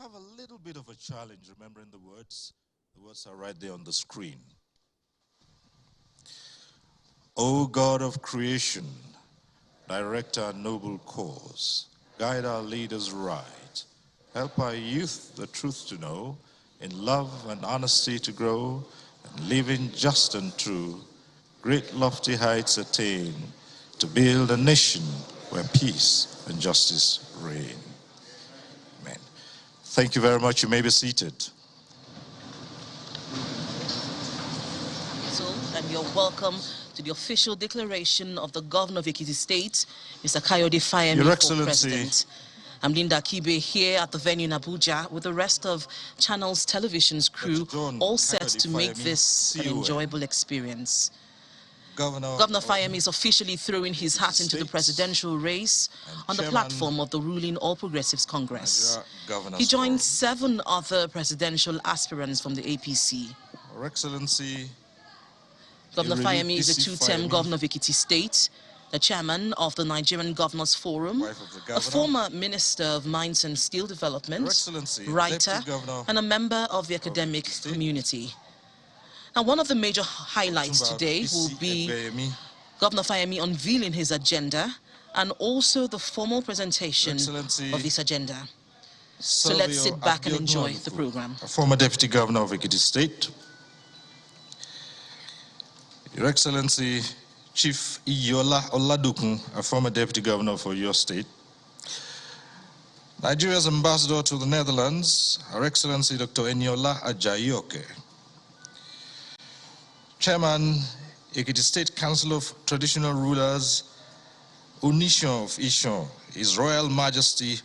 have a little bit of a challenge remembering the words. The words are right there on the screen. O God of creation, direct our noble cause, guide our leaders right, help our youth the truth to know, in love and honesty to grow, and living just and true, great lofty heights attain, to build a nation where peace and justice reign. Amen. Thank you very much. You may be seated. And you're welcome to the official declaration of the Governor of Ekiti State, Mr. Kayode Fayemi, Your for Excellency, President. I'm Linda Kibe here at the venue in Abuja with the rest of Channel's television's crew, all set to make this an enjoyable experience. Governor Fayemi is officially throwing his hat into the presidential race on the platform of the ruling All Progressives Congress. He joins 7 other presidential aspirants from the APC. Your Excellency, Governor Fayemi is a 2-term governor of Ekiti State, the chairman of the Nigerian Governors Forum, a former Minister of Mines and Steel Development, writer, and a member of the academic community. Now, one of the major highlights today will be Governor Fayemi unveiling his agenda and also the formal presentation of this agenda. So let's sit back and enjoy the program. Former Deputy Governor of Ekiti State, Your Excellency, Chief Iyola Oladokun, a former Deputy Governor for your state, Nigeria's Ambassador to the Netherlands, Her Excellency Dr. Eniola Ajayoke, Chairman, Ekiti State Council of Traditional Rulers, Onishon of Ishon, His Royal Majesty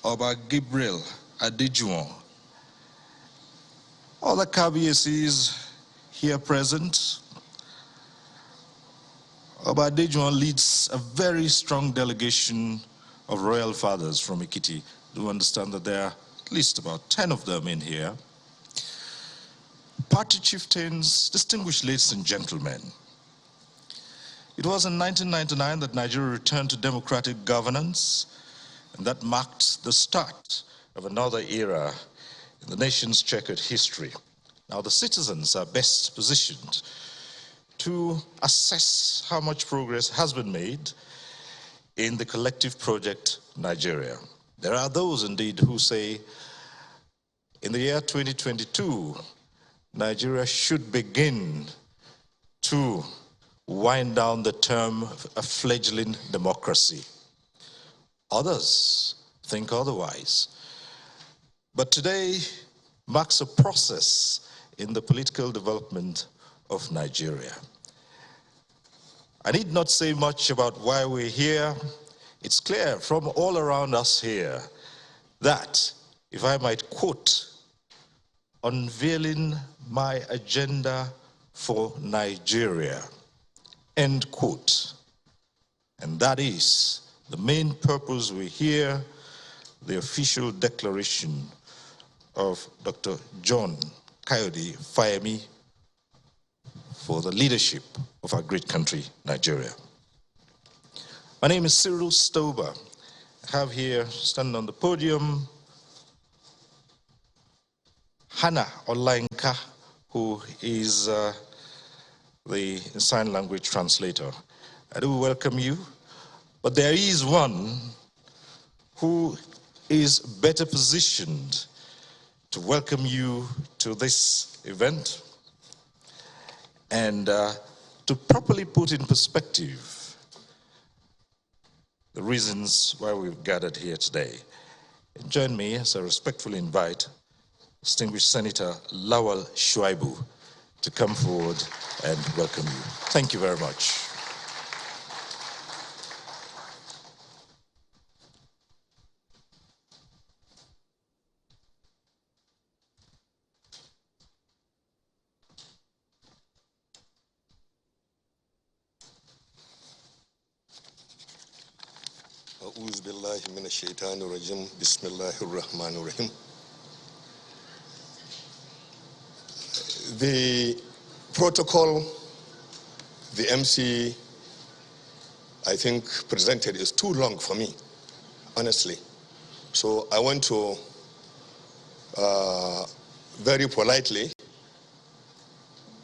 Oba Gabriel Adejuwon, all the KBACs here present. Oba Adejuwon leads a very strong delegation of royal fathers from Ekiti. Do understand that there are at least about 10 of them in here. Party chieftains, distinguished ladies and gentlemen. It was in 1999 that Nigeria returned to democratic governance, and that marked the start of another era in the nation's checkered history. Now the citizens are best positioned to assess how much progress has been made in the collective project Nigeria. There are those indeed who say in the year 2022, Nigeria should begin to wind down the term a fledgling democracy. Others think otherwise. But today marks a process in the political development of Nigeria. I need not say much about why we're here. It's clear from all around us here that, if I might quote, unveiling my agenda for Nigeria, end quote. And that is the main purpose we're here, the official declaration of Dr. John Kayode Fayemi for the leadership of our great country, Nigeria. My name is Cyril Stober. I have here, standing on the podium, Hannah Olainka, who is the sign language translator. I do welcome you, but there is one who is better positioned to welcome you to this event and to properly put in perspective the reasons why we've gathered here today. And join me as I respectfully invite distinguished Senator Lawal Shuaibu to come forward and welcome you. Thank you very much. The protocol the MC, I think, presented is too long for me, honestly. So I want to very politely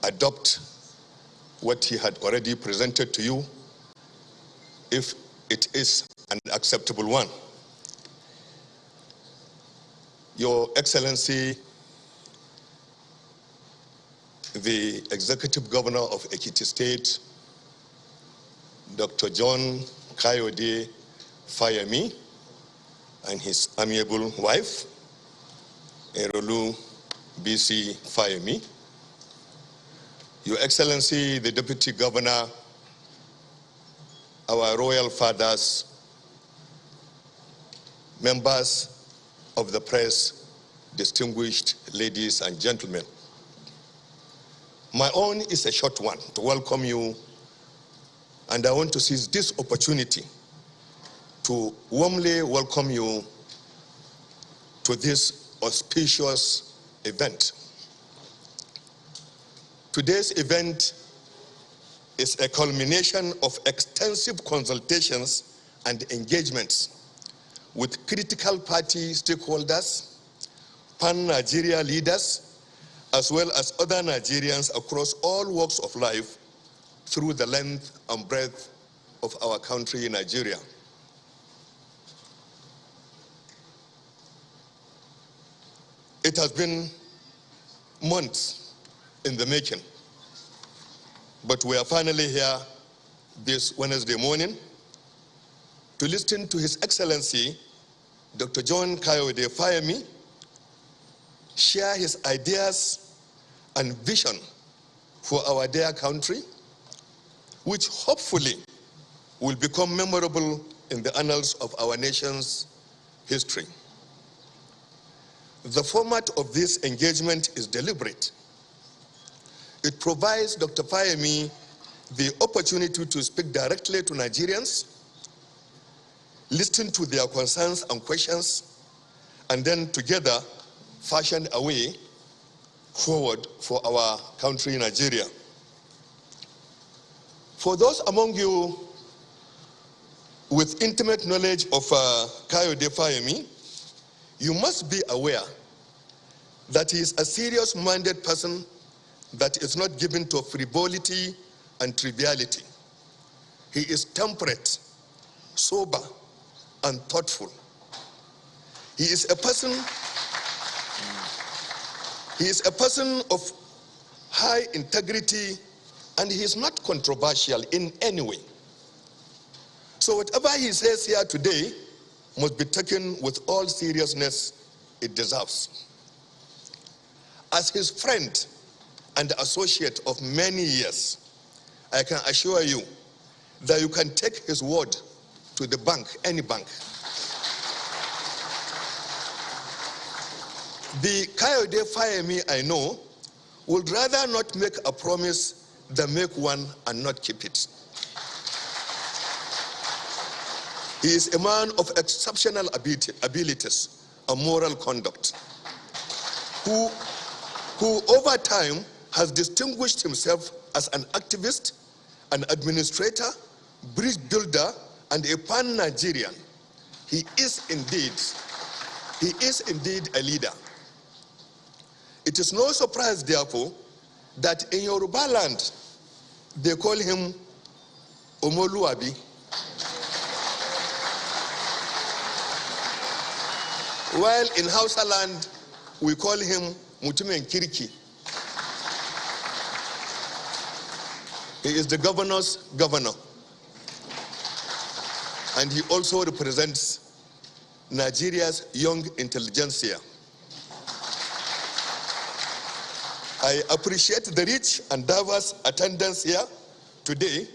adopt what he had already presented to you, if it is an acceptable one. Your Excellency, the Executive Governor of Ekiti State, Dr. John Kayode Fayemi, and his amiable wife, Erolu BC Fayemi, Your Excellency, the Deputy Governor, our royal fathers, members of the press, distinguished ladies and gentlemen. My own is a short one to welcome you, and I want to seize this opportunity to warmly welcome you to this auspicious event. Today's event is a culmination of extensive consultations and engagements with critical party stakeholders, pan-Nigeria leaders, as well as other Nigerians across all walks of life through the length and breadth of our country, Nigeria. It has been months in the making, but we are finally here this Wednesday morning to listen to His Excellency, Dr. John Kayode Fayemi, share his ideas and vision for our dear country, which hopefully will become memorable in the annals of our nation's history. The format of this engagement is deliberate. It provides Dr. Fayemi the opportunity to speak directly to Nigerians, listen to their concerns and questions, and then together fashion a way forward for our country, Nigeria. For those among you with intimate knowledge of Kayode Fayemi, you must be aware that he is a serious-minded person that is not given to frivolity and triviality. He is temperate, sober, and thoughtful. He is a person of high integrity, and he is not controversial in any way. So whatever he says here today must be taken with all seriousness it deserves. As his friend and associate of many years, I can assure you that you can take his word to the bank, any bank. The Kayode Fayemi I know would rather not make a promise than make one and not keep it. He is a man of exceptional abilities and moral conduct, who over time has distinguished himself as an activist, an administrator, bridge builder, and a pan-Nigerian. He is indeed a leader. It is no surprise, therefore, that in Yoruba land, they call him Omoluabi. While in Hausa land, we call him Mutumen Kiriki. He is the governor's governor. And he also represents Nigeria's young intelligentsia. I appreciate the rich and diverse attendance here today,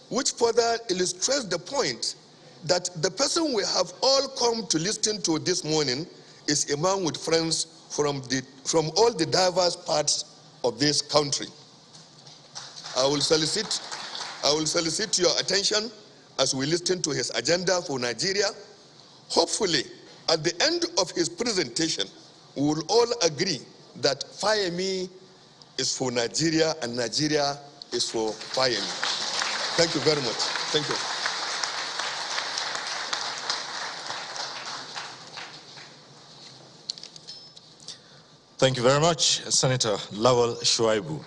which further illustrates the point that the person we have all come to listen to this morning is a man with friends from all the diverse parts of this country. I will solicit your attention as we listen to his agenda for Nigeria. Hopefully, at the end of his presentation, we will all agree that Fayemi is for Nigeria and Nigeria is for Fayemi. Thank you very much. Thank you. Thank you very much, Senator Lawal Shuaibu.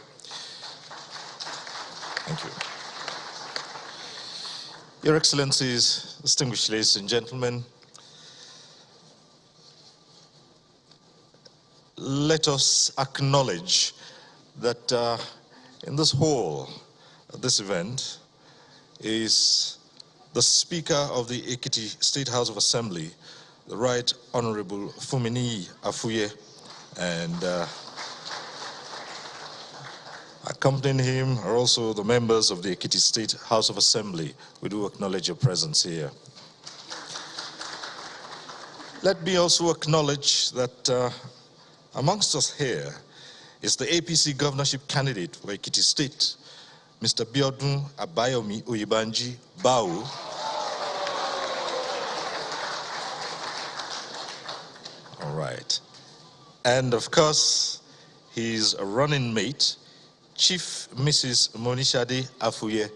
Thank you. Your Excellencies, distinguished ladies and gentlemen, let us acknowledge that in this hall, this event, is the Speaker of the Ekiti State House of Assembly, the Right Honorable Fumini Afuye, and accompanying him are also the members of the Ekiti State House of Assembly. We do acknowledge your presence here. Let me also acknowledge that amongst us here is the APC governorship candidate for Ekiti State, Mr. Biodun Abayomi Oyebanji Bau. All right. And of course, his running mate, Chief Mrs. Monishade Afuye.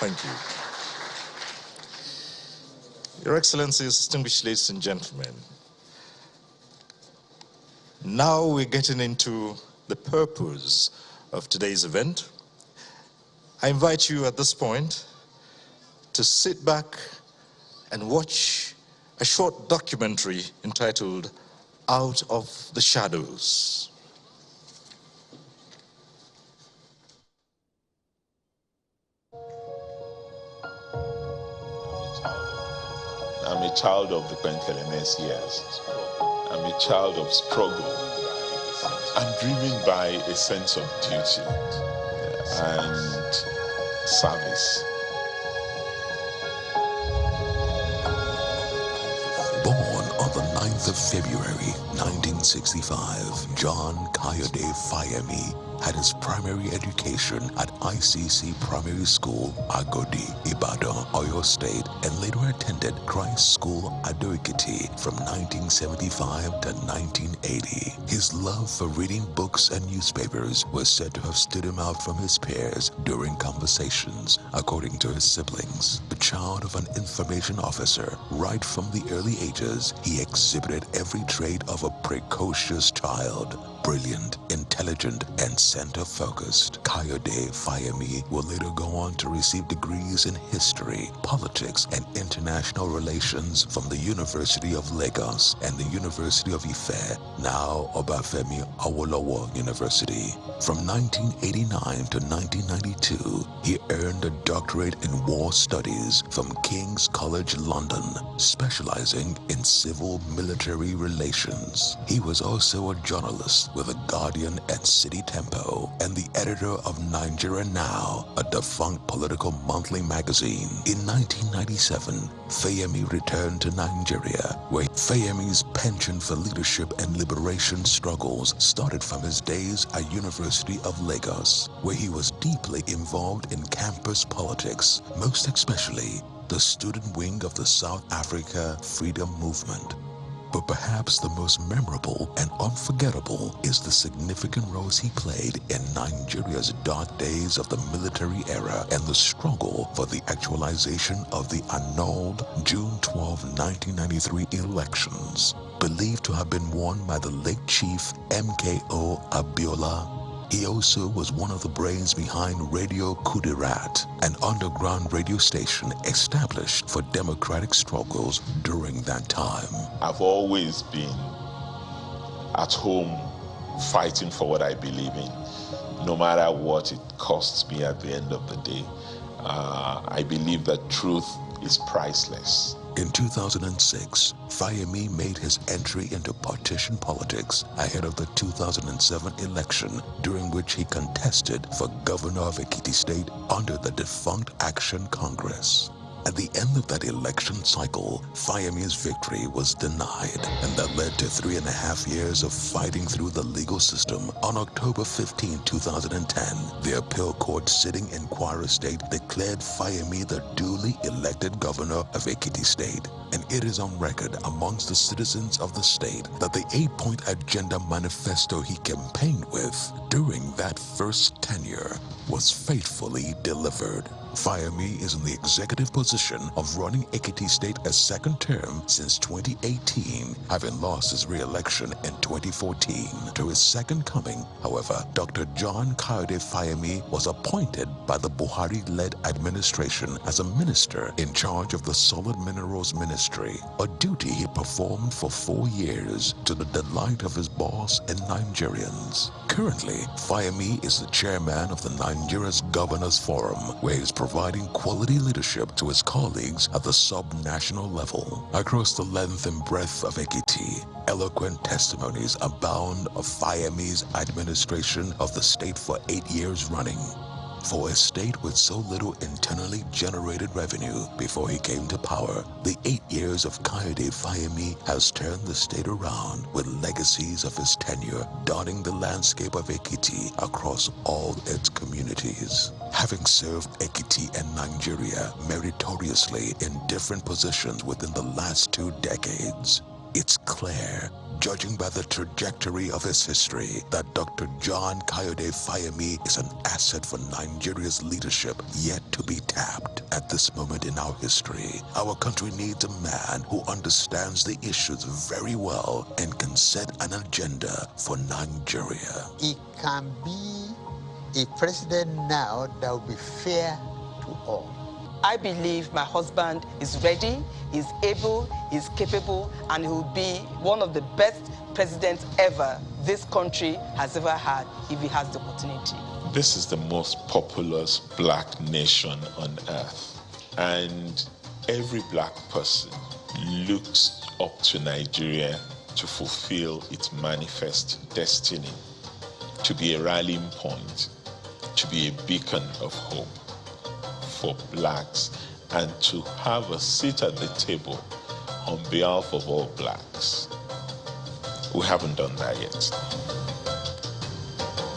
Thank you. Your Excellencies, distinguished ladies and gentlemen, now we're getting into the purpose of today's event. I invite you at this point to sit back and watch a short documentary entitled Out of the Shadows. I'm a child of the Pentelemens years. I'm a child of struggle. I'm driven by a sense of duty and service. Born on the 9th of February, 1965, John Kayode Fayemi had his primary education at ICC Primary School, Agodi, Ibadan, Oyo State, and later attended Christ School, Ado-Ekiti from 1975 to 1980. His love for reading books and newspapers was said to have stood him out from his peers during conversations, according to his siblings. The child of an information officer, right from the early ages, he exhibited every trait of a precocious child. Brilliant, intelligent, and center-focused, Kayode Fayemi will later go on to receive degrees in history, politics, and international relations from the University of Lagos and the University of Ife, now Obafemi Awolowo University. From 1989 to 1992, he earned a doctorate in war studies from King's College London, specializing in civil-military relations. He was also a journalist with The Guardian and City Tempo, and the editor of Nigeria Now, a defunct political monthly magazine. In 1997, Fayemi returned to Nigeria, where Fayemi's penchant for leadership and liberation struggles started from his days at University of Lagos, where he was deeply involved in campus politics, most especially the student wing of the South Africa Freedom Movement. But perhaps the most memorable and unforgettable is the significant roles he played in Nigeria's dark days of the military era and the struggle for the actualization of the annulled June 12, 1993 elections, believed to have been won by the late Chief MKO Abiola. He also was one of the brains behind Radio Kudirat, an underground radio station established for democratic struggles during that time. I've always been at home fighting for what I believe in, no matter what it costs me at the end of the day. I believe that truth is priceless. In 2006, Fayemi made his entry into partisan politics ahead of the 2007 election, during which he contested for governor of Ekiti State under the defunct Action Congress. At the end of that election cycle, Fayemi's victory was denied, and that led to 3.5 years of fighting through the legal system. On October 15, 2010, the appeal court sitting in Kwara State declared Fayemi the duly elected governor of Ekiti State. And it is on record amongst the citizens of the state that the 8-point agenda manifesto he campaigned with during that first tenure was faithfully delivered. Fayemi is in the executive position of running Ekiti State a second term since 2018, having lost his re-election in 2014. To his second coming, however, Dr. John Kayode Fayemi was appointed by the Buhari-led administration as a minister in charge of the Solid Minerals Ministry, a duty he performed for 4 years to the delight of his boss and Nigerians. Currently, Fayemi is the chairman of the Nigeria's Governors Forum, where he is providing quality leadership to his colleagues at the sub-national level. Across the length and breadth of Ekiti, eloquent testimonies abound of Fayemi's administration of the state for 8 years running. For a state with so little internally generated revenue before he came to power, the 8 years of Kayode Fayemi has turned the state around, with legacies of his tenure dotting the landscape of Ekiti across all its communities. Having served Ekiti and Nigeria meritoriously in different positions within the last 2 decades, it's clear, judging by the trajectory of his history, that Dr. John Kayode Fayemi is an asset for Nigeria's leadership yet to be tapped. At this moment in our history, our country needs a man who understands the issues very well and can set an agenda for Nigeria. It can be a president now that will be fair to all. I believe my husband is ready, is able, is capable, and he will be one of the best presidents ever this country has ever had if he has the opportunity. This is the most populous black nation on earth, and every black person looks up to Nigeria to fulfill its manifest destiny, to be a rallying point, to be a beacon of hope for blacks, and to have a seat at the table on behalf of all blacks. We haven't done that yet.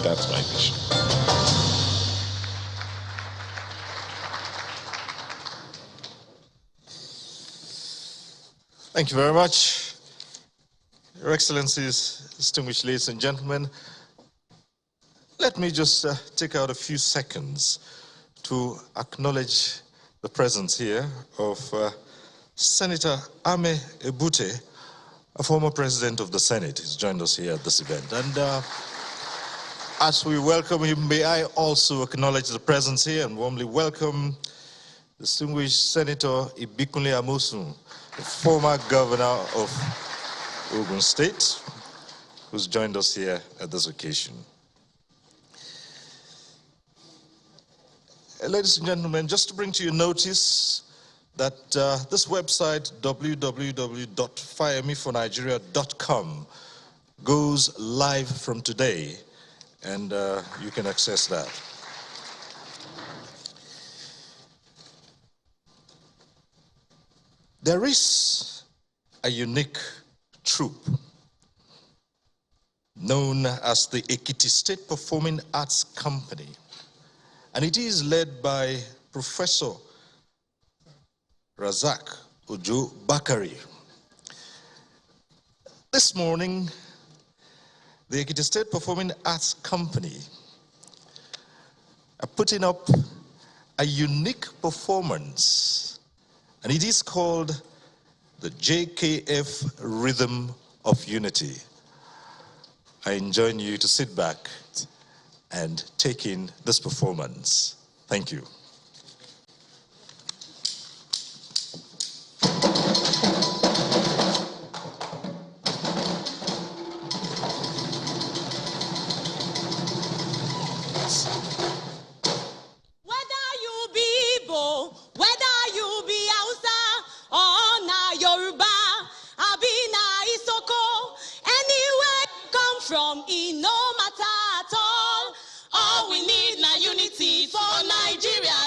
That's my vision. Thank you very much. Your Excellencies, distinguished ladies and gentlemen, let me just take out a few seconds to acknowledge the presence here of Senator Ame Ebute, a former president of the Senate. He's joined us here at this event. And as we welcome him, may I also acknowledge the presence here and warmly welcome distinguished Senator Ibikunle Amosun, the former governor of Ogun State, who's joined us here at this occasion. Ladies and gentlemen, just to bring to your notice that this website, www.fayemifornigeria.com, goes live from today, and you can access that. There is a unique troupe known as the Ekiti State Performing Arts Company, and it is led by Professor Razak Ojo Bakari. This morning, the Ekiti State Performing Arts Company are putting up a unique performance, and it is called the JKF Rhythm of Unity. I enjoin you to sit back and take in this performance. Thank you. From it no matter at all we need na unity for Nigeria.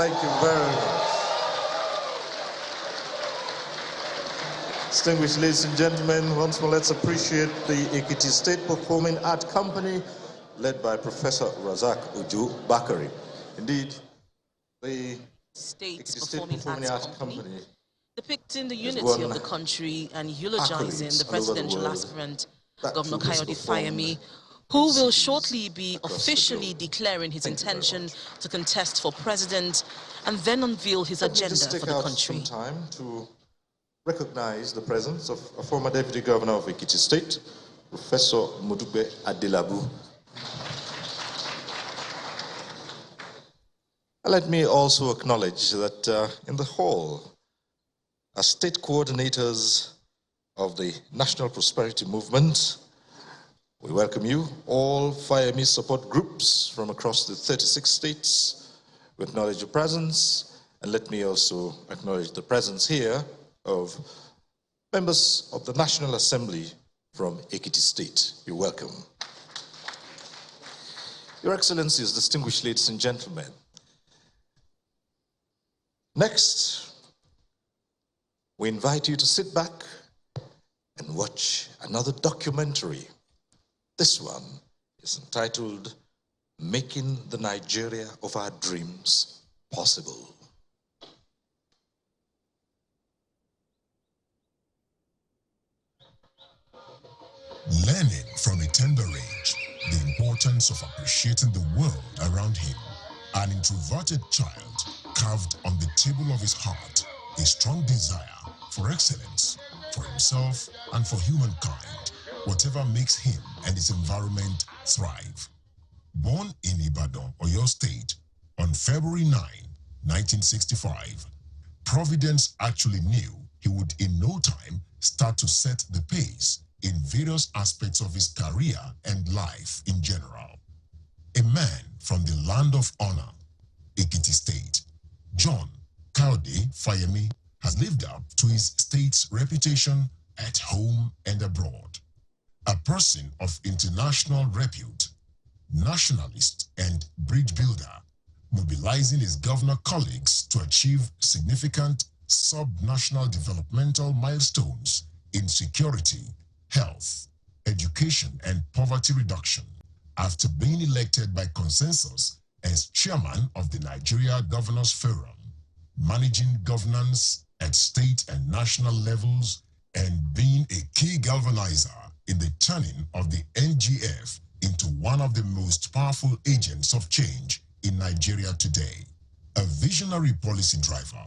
Thank you very much. Distinguished ladies and gentlemen, once more let's appreciate the Ekiti State Performing Art Company, led by Professor Razak Uju Bakari. Indeed, the State Performing Arts Company depicting the unity of the country and eulogizing the presidential aspirant, Governor Kayode Fayemi, who will shortly be officially declaring his intention to contest for president and then unveil his agenda for the country. Some time to recognize the presence of a former Deputy Governor of Ekiti State, Professor Modupe Adelabu. Let me also acknowledge that in the hall are state coordinators of the National Prosperity Movement. We welcome you, all Fayemi support groups from across the 36 states. We acknowledge your presence, and let me also acknowledge the presence here of members of the National Assembly from Ekiti State. You're welcome. Your Excellencies, distinguished ladies and gentlemen, next, we invite you to sit back and watch another documentary. This one is entitled, Making the Nigeria of Our Dreams Possible. Learning from a tender age the importance of appreciating the world around him, an introverted child carved on the table of his heart a strong desire for excellence, for himself and for humankind, whatever makes him and his environment thrive. Born in Ibadan, Oyo State, on February 9, 1965, Providence actually knew he would in no time start to set the pace in various aspects of his career and life in general. A man from the land of honor, Ekiti State, John Kayode Fayemi, has lived up to his state's reputation at home and abroad. A person of international repute, nationalist and bridge builder, mobilizing his governor colleagues to achieve significant sub-national developmental milestones in security, health, education, and poverty reduction, after being elected by consensus as chairman of the Nigeria Governors Forum, managing governance at state and national levels, and being a key galvanizer in the turning of the NGF into one of the most powerful agents of change in Nigeria today. A visionary policy driver,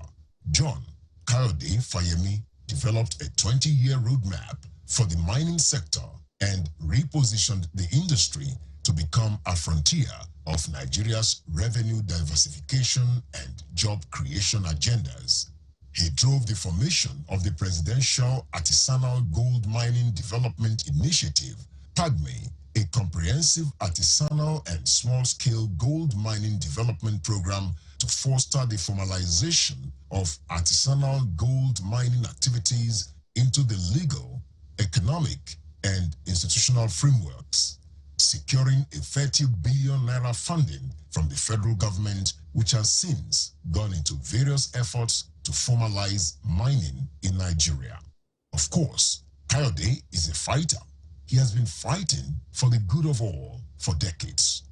John Kayode Fayemi developed a 20-year roadmap for the mining sector and repositioned the industry to become a frontier of Nigeria's revenue diversification and job creation agendas. He drove the formation of the Presidential Artisanal Gold Mining Development Initiative, PAGMI, a comprehensive artisanal and small-scale gold mining development program to foster the formalization of artisanal gold mining activities into the legal, economic, and institutional frameworks, securing a 30 billion naira funding from the federal government, which has since gone into various efforts to formalize mining in Nigeria. Of course, Kayode is a fighter. He has been fighting for the good of all for decades.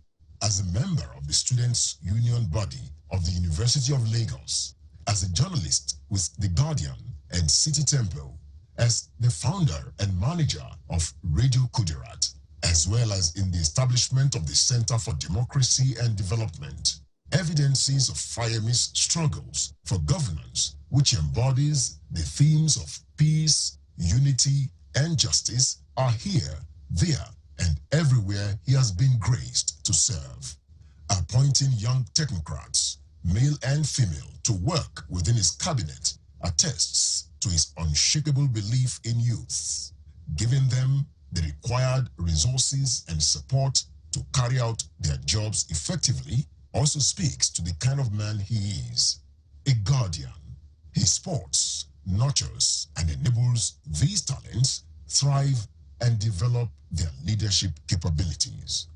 As a member of the Students' Union body of the University of Lagos, as a journalist with The Guardian and City Tempo, as the founder and manager of Radio Kudirat, as well as in the establishment of the Center for Democracy and Development, evidences of Fayemi's struggles for governance, which embodies the themes of peace, unity, and justice, are here, there, and everywhere he has been graced to serve. Appointing young technocrats, male and female, to work within his cabinet attests to his unshakable belief in youth, giving them the required resources and support to carry out their jobs effectively also speaks to the kind of man he is. A guardian. He supports, nurtures, and enables these talents thrive and develop their leadership capabilities.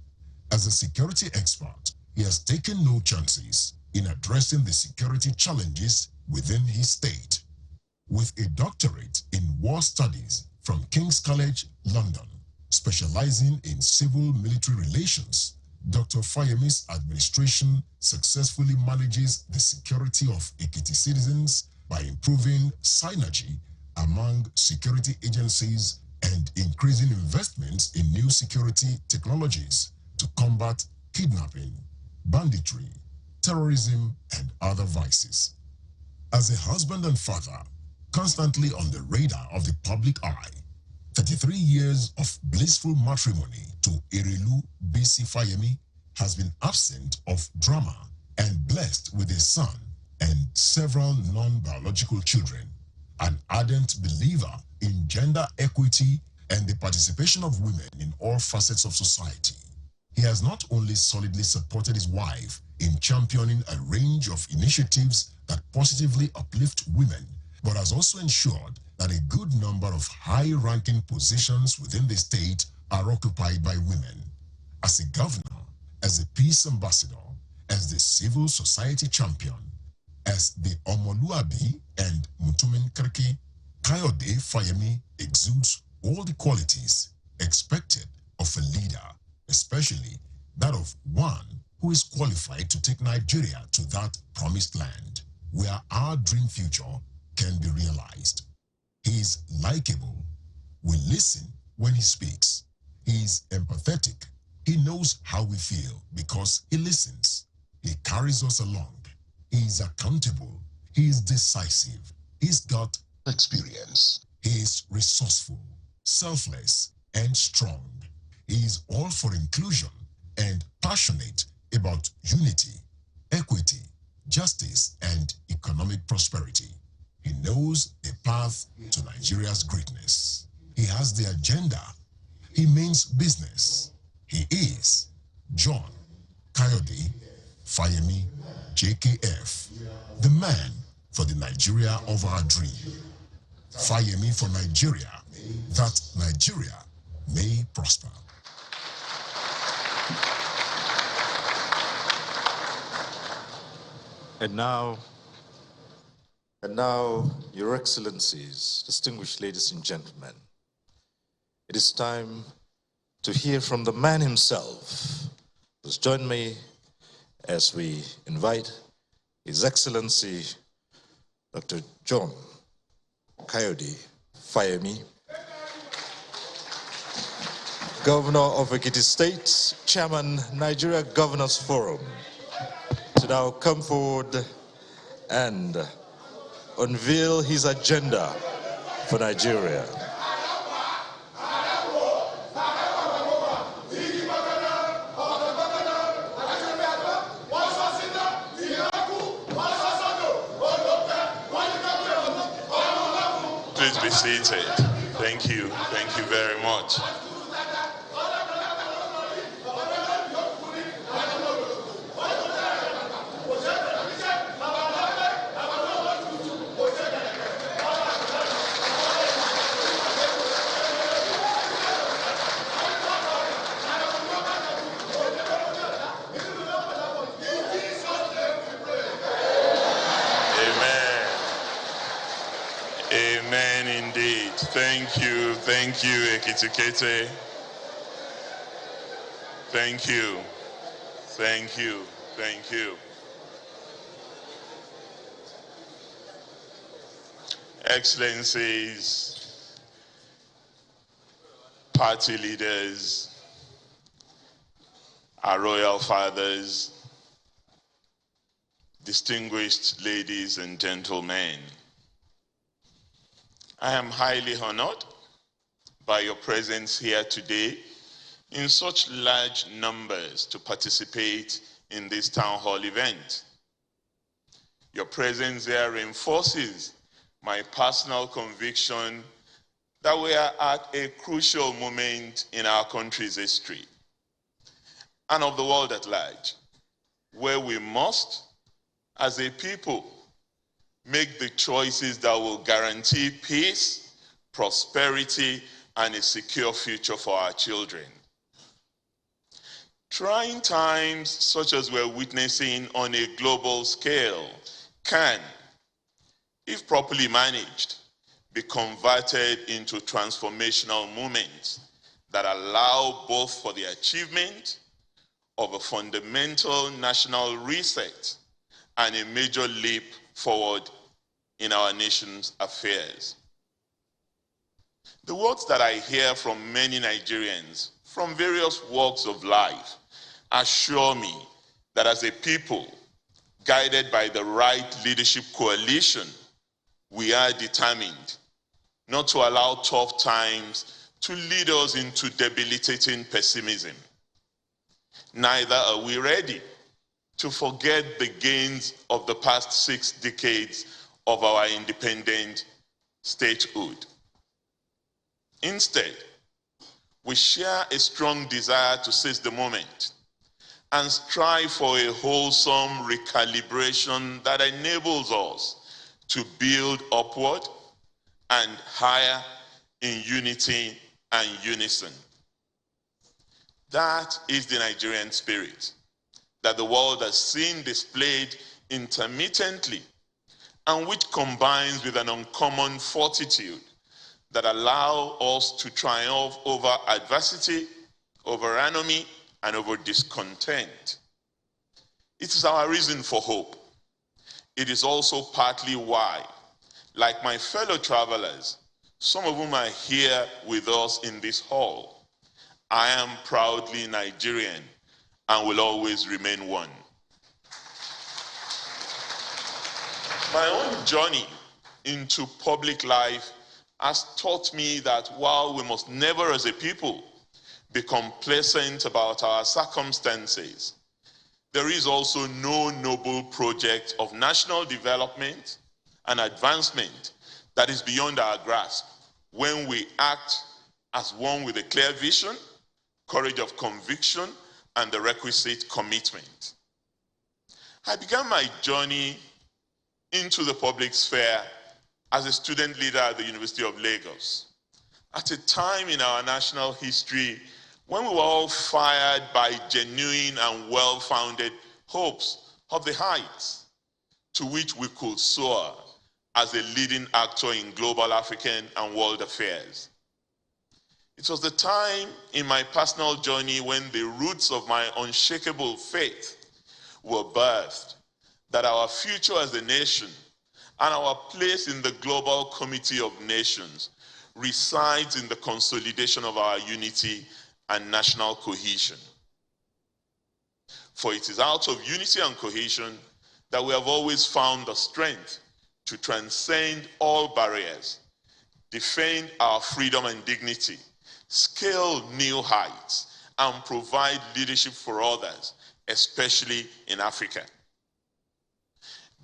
As a security expert, he has taken no chances in addressing the security challenges within his state. With a doctorate in war studies from King's College, London, specializing in civil-military relations, Dr. Fayemi's administration successfully manages the security of Ekiti citizens by improving synergy among security agencies and increasing investments in new security technologies to combat kidnapping, banditry, terrorism, and other vices. As a husband and father, constantly on the radar of the public eye, 33 years of blissful matrimony to Erelu B.C. Fayemi has been absent of drama and blessed with a son and several non-biological children, an ardent believer in gender equity and the participation of women in all facets of society. He has not only solidly supported his wife in championing a range of initiatives that positively uplift women, but has also ensured that a good number of high-ranking positions within the state are occupied by women. As a governor, as a peace ambassador, as the civil society champion, as the Omoluabi and Mutumin Kirki, Kayode Fayemi exudes all the qualities expected of a leader, especially that of one who is qualified to take Nigeria to that promised land where our dream future can be realized. He is likable. We listen when he speaks. He is empathetic. He knows how we feel because he listens. He carries us along. He is accountable. He is decisive. He's got experience. He is resourceful, selfless, and strong. He is all for inclusion and passionate about unity, equity, justice, and economic prosperity. He knows the path to Nigeria's greatness. He has the agenda. He means business. He is John Kayode Fayemi, JKF, the man for the Nigeria of our dream. Fayemi for Nigeria, that Nigeria may prosper. And now, Your Excellencies, distinguished ladies and gentlemen, it is time to hear from the man himself. Please join me as we invite His Excellency Dr. John Kayode Fayemi, Governor of Ekiti State, Chairman, Nigeria Governors Forum, to now come forward and unveil his agenda for Nigeria. Please be seated. Thank you. Thank you very much. Amen indeed. Thank you, Ekiti. Thank you. Excellencies, party leaders, our royal fathers, distinguished ladies and gentlemen, I am highly honored by your presence here today in such large numbers to participate in this town hall event. Your presence here reinforces my personal conviction that we are at a crucial moment in our country's history and of the world at large, where we must, as a people, make the choices that will guarantee peace, prosperity, and a secure future for our children. Trying times such as we're witnessing on a global scale can, if properly managed, be converted into transformational moments that allow both for the achievement of a fundamental national reset and a major leap forward in our nation's affairs. The words that I hear from many Nigerians from various walks of life assure me that as a people, guided by the right leadership coalition, we are determined not to allow tough times to lead us into debilitating pessimism. Neither are we ready to forget the gains of the past 6 decades of our independent statehood. Instead, we share a strong desire to seize the moment and strive for a wholesome recalibration that enables us to build upward and higher in unity and unison. That is the Nigerian spirit that the world has seen displayed intermittently and which combines with an uncommon fortitude that allow us to triumph over adversity, over enemy, and over discontent. It is our reason for hope. It is also partly why, like my fellow travelers, some of whom are here with us in this hall, I am proudly Nigerian and will always remain one. My own journey into public life has taught me that while we must never as a people be complacent about our circumstances, there is also no noble project of national development and advancement that is beyond our grasp when we act as one with a clear vision, courage of conviction, and the requisite commitment. I began my journey into the public sphere as a student leader at the University of Lagos, at a time in our national history when we were all fired by genuine and well-founded hopes of the heights to which we could soar as a leading actor in global African and world affairs. It was the time in my personal journey when the roots of my unshakable faith were birthed, that our future as a nation and our place in the global committee of nations resides in the consolidation of our unity and national cohesion. For it is out of unity and cohesion that we have always found the strength to transcend all barriers, defend our freedom and dignity, scale new heights, and provide leadership for others, especially in Africa.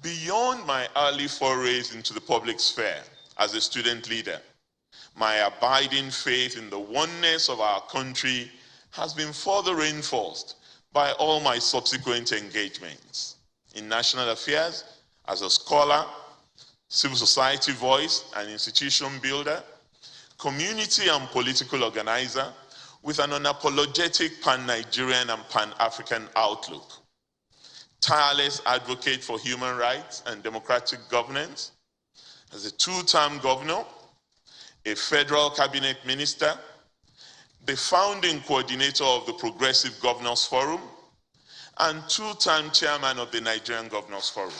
Beyond my early forays into the public sphere as a student leader, my abiding faith in the oneness of our country has been further reinforced by all my subsequent engagements in national affairs as a scholar, civil society voice and institution builder, community and political organizer with an unapologetic pan-Nigerian and pan-African outlook, tireless advocate for human rights and democratic governance, as a 2-term governor, a federal cabinet minister, the founding coordinator of the Progressive Governors Forum, and 2-term chairman of the Nigerian Governors Forum.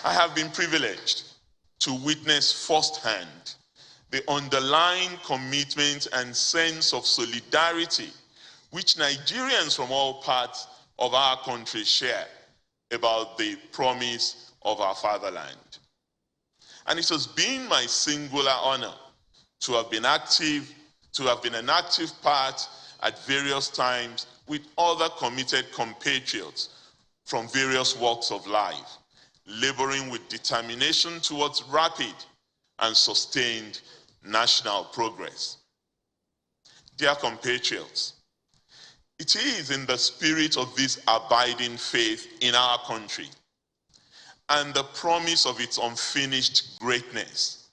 I have been privileged to witness firsthand the underlying commitment and sense of solidarity which Nigerians from all parts of our country share about the promise of our fatherland. And it has been my singular honor to have been an active part at various times with other committed compatriots from various walks of life, laboring with determination towards rapid and sustained national progress. Dear compatriots, it is in the spirit of this abiding faith in our country and the promise of its unfinished greatness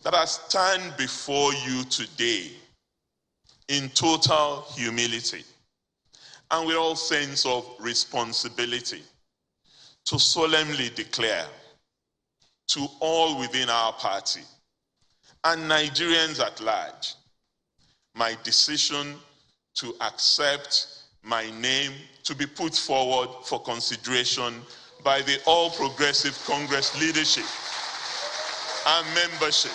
that I stand before you today in total humility and with all sense of responsibility to solemnly declare to all within our party and Nigerians at large my decision to accept my name to be put forward for consideration by the All Progressive Congress leadership and membership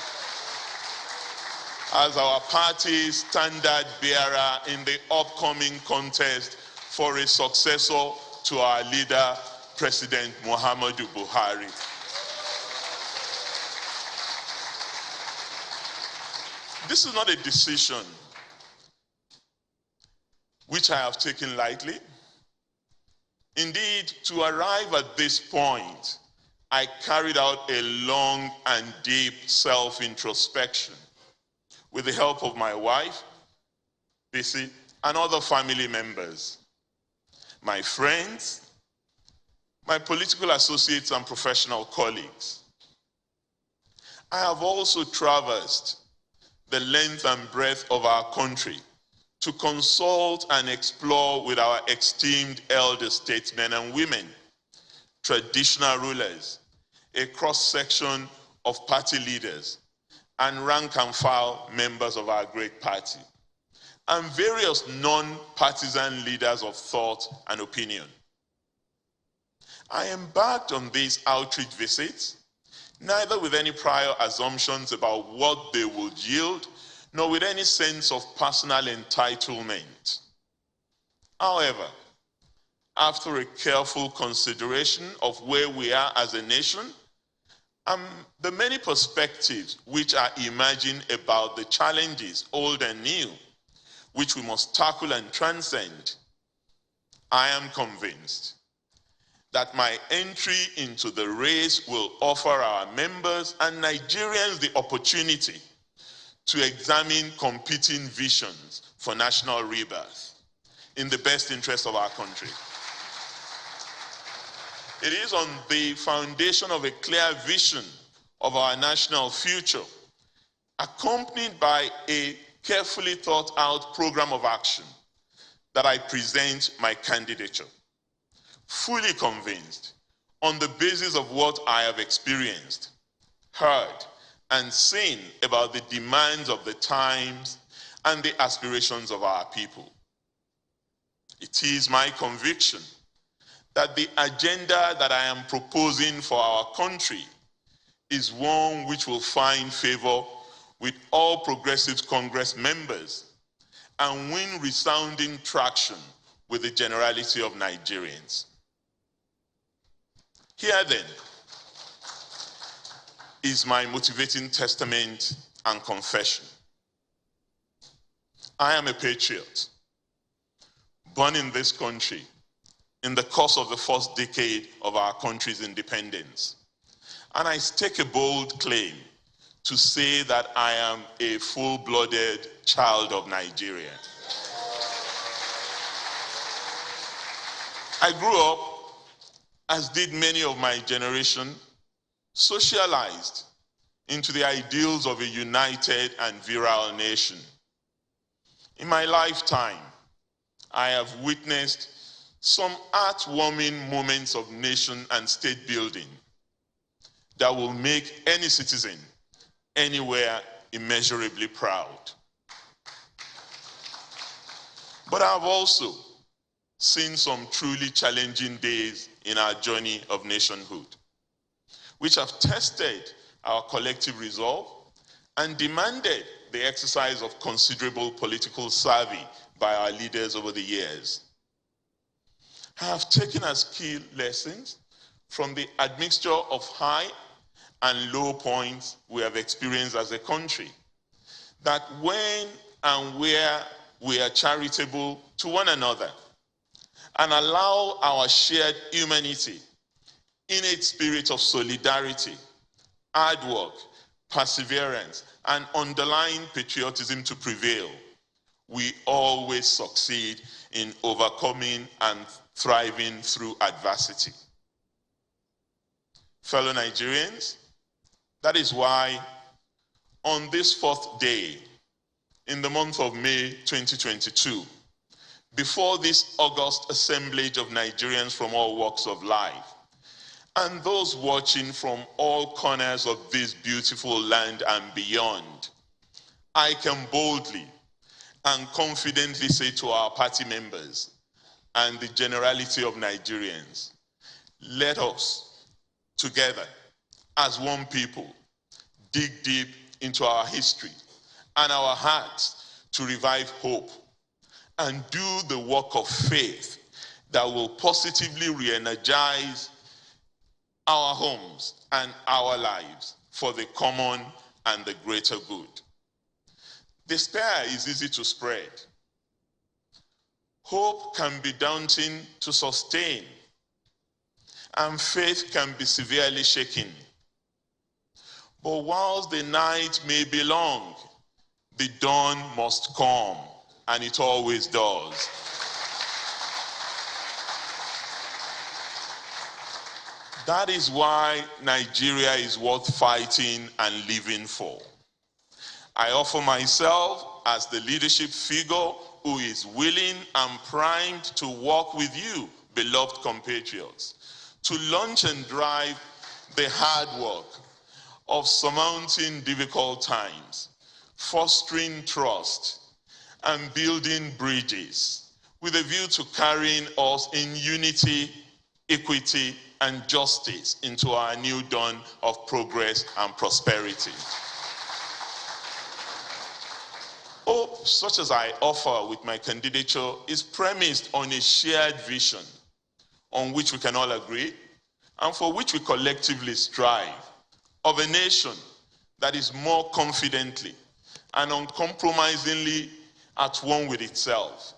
as our party's standard bearer in the upcoming contest for a successor to our leader, President Muhammadu Buhari. This is not a decision which I have taken lightly. Indeed, to arrive at this point, I carried out a long and deep self-introspection with the help of my wife, Bisi, and other family members, my friends, my political associates and professional colleagues. I have also traversed the length and breadth of our country to consult and explore with our esteemed elder statesmen and women, traditional rulers, a cross-section of party leaders, and rank and file members of our great party, and various non-partisan leaders of thought and opinion. I embarked on these outreach visits neither with any prior assumptions about what they would yield, nor with any sense of personal entitlement. However, after a careful consideration of where we are as a nation, and the many perspectives which are emerging about the challenges, old and new, which we must tackle and transcend, I am convinced that my entry into the race will offer our members and Nigerians the opportunity to examine competing visions for national rebirth in the best interest of our country. It is on the foundation of a clear vision of our national future, accompanied by a carefully thought out program of action, that I present my candidature, fully convinced on the basis of what I have experienced, heard, and seen about the demands of the times and the aspirations of our people. It is my conviction that the agenda that I am proposing for our country is one which will find favor with all Progressive Congress members and win resounding traction with the generality of Nigerians. Here then is my motivating testament and confession. I am a patriot, born in this country in the course of the first decade of our country's independence. And I stake a bold claim to say that I am a full-blooded child of Nigeria. I grew up, as did many of my generation, socialized into the ideals of a united and virile nation. In my lifetime, I have witnessed some heartwarming moments of nation and state building that will make any citizen anywhere immeasurably proud. But I've also seen some truly challenging days in our journey of nationhood, which have tested our collective resolve and demanded the exercise of considerable political savvy by our leaders over the years. I have taken as key lessons from the admixture of high and low points we have experienced as a country, that when and where we are charitable to one another and allow our shared humanity, innate spirit of solidarity, hard work, perseverance, and underlying patriotism to prevail, we always succeed in overcoming and thriving through adversity. Fellow Nigerians, that is why on this fourth day in the month of May 2022, before this august assemblage of Nigerians from all walks of life, and those watching from all corners of this beautiful land and beyond, I can boldly and confidently say to our party members and the generality of Nigerians, let us, together, as one people, dig deep into our history and our hearts to revive hope and do the work of faith that will positively re-energize our homes and our lives for the common and the greater good. Despair is easy to spread. Hope can be daunting to sustain, and faith can be severely shaken. But whilst the night may be long, the dawn must come, and it always does. That is why Nigeria is worth fighting and living for. I offer myself as the leadership figure who is willing and primed to work with you, beloved compatriots, to launch and drive the hard work of surmounting difficult times, fostering trust, and building bridges with a view to carrying us in unity, equity, and justice into our new dawn of progress and prosperity. Hope, such as I offer with my candidature, is premised on a shared vision on which we can all agree and for which we collectively strive, of a nation that is more confidently and uncompromisingly at one with itself,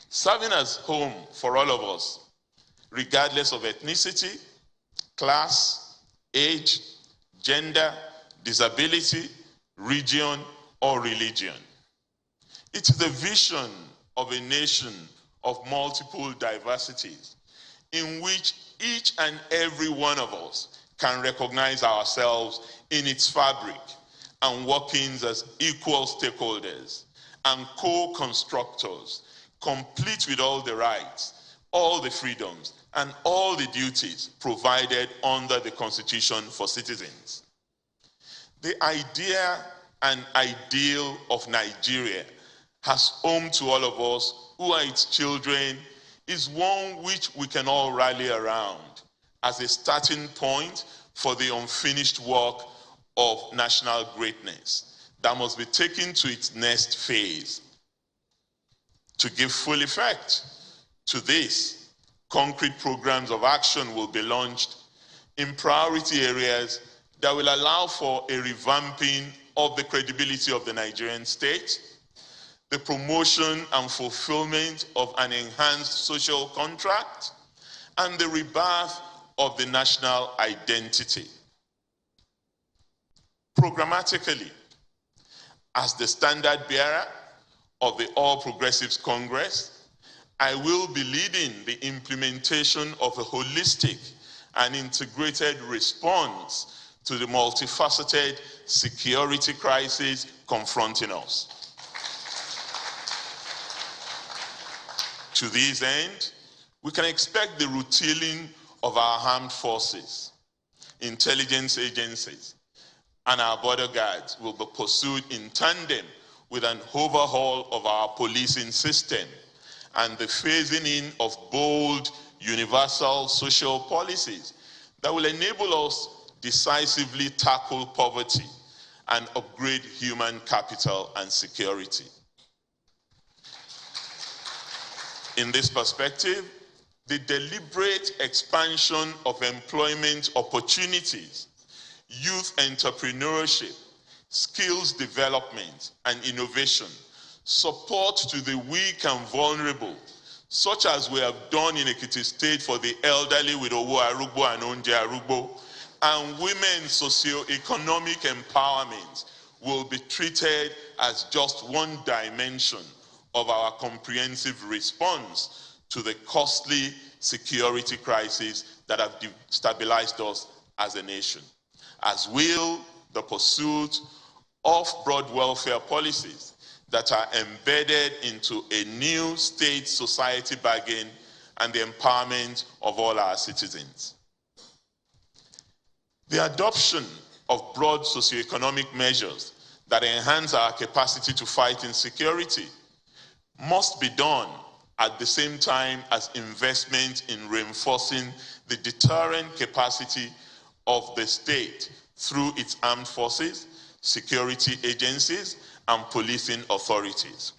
serving as home for all of us, regardless of ethnicity, class, age, gender, disability, region, or religion. It is the vision of a nation of multiple diversities in which each and every one of us can recognize ourselves in its fabric and workings as equal stakeholders and co-constructors, complete with all the rights, all the freedoms, and all the duties provided under the Constitution for citizens. The idea and ideal of Nigeria has home to all of us who are its children is one which we can all rally around as a starting point for the unfinished work of national greatness that must be taken to its next phase. To give full effect to this, concrete programs of action will be launched in priority areas that will allow for a revamping of the credibility of the Nigerian state, the promotion and fulfillment of an enhanced social contract, and the rebirth of the national identity. Programmatically, as the standard bearer of the All Progressives Congress, I will be leading the implementation of a holistic and integrated response to the multifaceted security crisis confronting us. To this end, we can expect the retooling of our armed forces, intelligence agencies, and our border guards will be pursued in tandem with an overhaul of our policing system and the phasing in of bold, universal social policies that will enable us decisively tackle poverty and upgrade human capital and security. In this perspective, the deliberate expansion of employment opportunities, youth entrepreneurship, skills development, and innovation, support to the weak and vulnerable, such as we have done in Ekiti State for the elderly with Owo Arugbo and Onje Arugbo, and women's socio-economic empowerment will be treated as just one dimension of our comprehensive response to the costly security crisis that have destabilized us as a nation, as will the pursuit of broad welfare policies that are embedded into a new state-society bargain and the empowerment of all our citizens. The adoption of broad socioeconomic measures that enhance our capacity to fight insecurity must be done at the same time as investment in reinforcing the deterrent capacity of the state through its armed forces, security agencies, and policing authorities.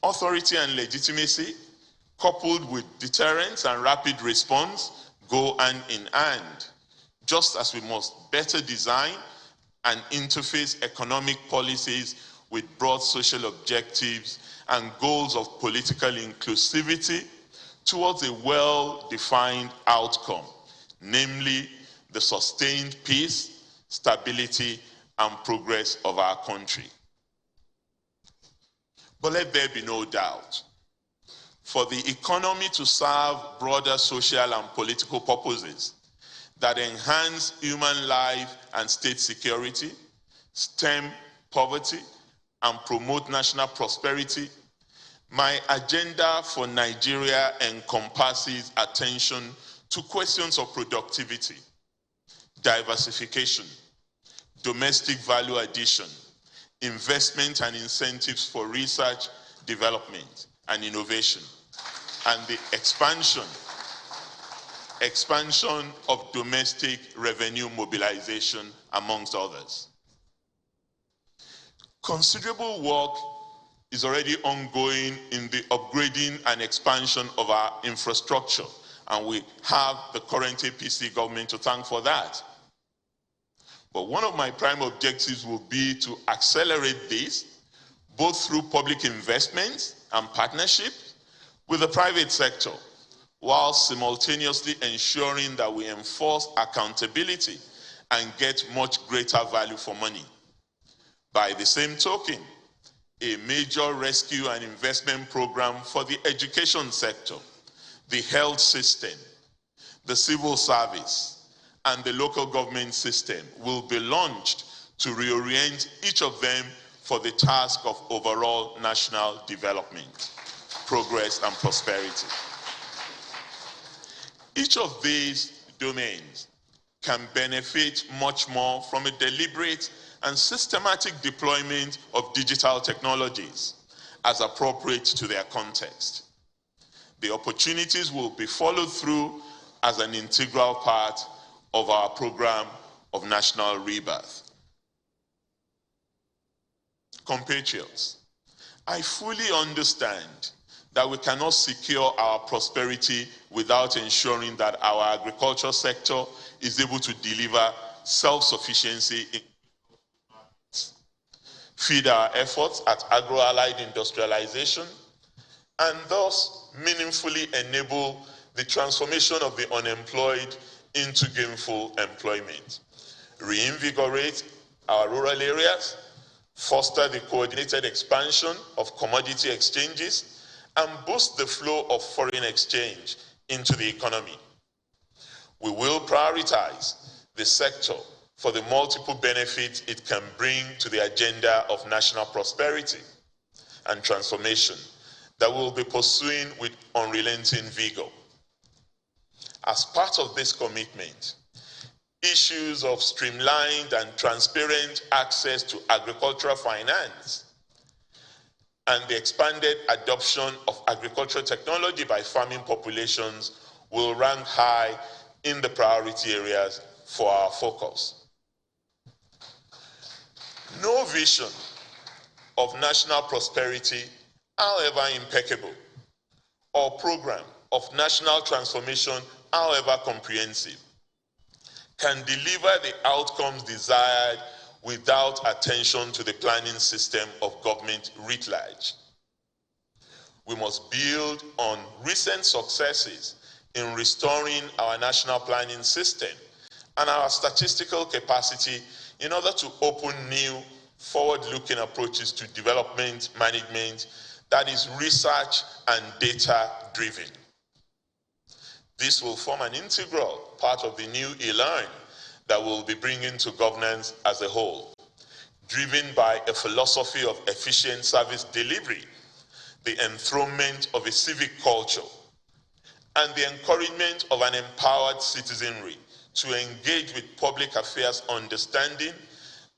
Authority and legitimacy, coupled with deterrence and rapid response, go hand in hand, just as we must better design and interface economic policies with broad social objectives and goals of political inclusivity towards a well-defined outcome, namely the sustained peace, stability, and progress of our country. But let there be no doubt, for the economy to serve broader social and political purposes that enhance human life and state security, stem poverty, and promote national prosperity, my agenda for Nigeria encompasses attention to questions of productivity, diversification, domestic value addition, investment and incentives for research, development, and innovation, and the expansion of domestic revenue mobilization, amongst others. Considerable work is already ongoing in the upgrading and expansion of our infrastructure, and we have the current APC government to thank for that. But one of my prime objectives will be to accelerate this, both through public investments and partnerships with the private sector, while simultaneously ensuring that we enforce accountability and get much greater value for money. By the same token, a major rescue and investment program for the education sector, the health system, the civil service, and the local government system will be launched to reorient each of them for the task of overall national development, progress, and prosperity. Each of these domains can benefit much more from a deliberate and systematic deployment of digital technologies as appropriate to their context. The opportunities will be followed through as an integral part of our program of national rebirth. Compatriots, I fully understand that we cannot secure our prosperity without ensuring that our agriculture sector is able to deliver self-sufficiency in feed our efforts at agro-allied industrialization, and thus meaningfully enable the transformation of the unemployed into gainful employment, reinvigorate our rural areas, foster the coordinated expansion of commodity exchanges, and boost the flow of foreign exchange into the economy. We will prioritize the sector for the multiple benefits it can bring to the agenda of national prosperity and transformation that we'll be pursuing with unrelenting vigor. As part of this commitment, issues of streamlined and transparent access to agricultural finance and the expanded adoption of agricultural technology by farming populations will rank high in the priority areas for our focus. No vision of national prosperity, however impeccable, or program of national transformation, however comprehensive, can deliver the outcomes desired without attention to the planning system of government writ large. We must build on recent successes in restoring our national planning system and our statistical capacity in order to open new forward-looking approaches to development management that is research and data-driven. This will form an integral part of the new e-learn that we'll be bringing to governance as a whole, driven by a philosophy of efficient service delivery, the enthronement of a civic culture, and the encouragement of an empowered citizenry to engage with public affairs, understanding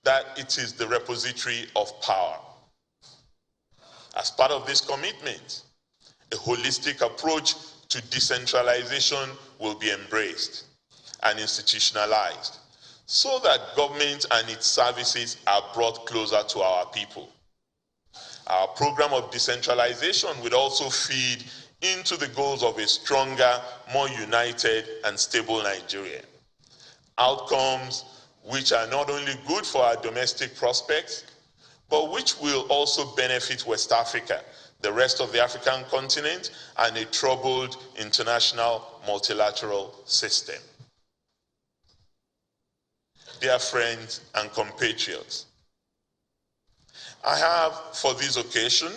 that it is the repository of power. As part of this commitment, a holistic approach to decentralization will be embraced and institutionalized so that government and its services are brought closer to our people. Our program of decentralization will also feed into the goals of a stronger, more united, and stable Nigeria. Outcomes which are not only good for our domestic prospects, but which will also benefit West Africa, the rest of the African continent, and a troubled international multilateral system. Dear friends and compatriots, I have, for this occasion,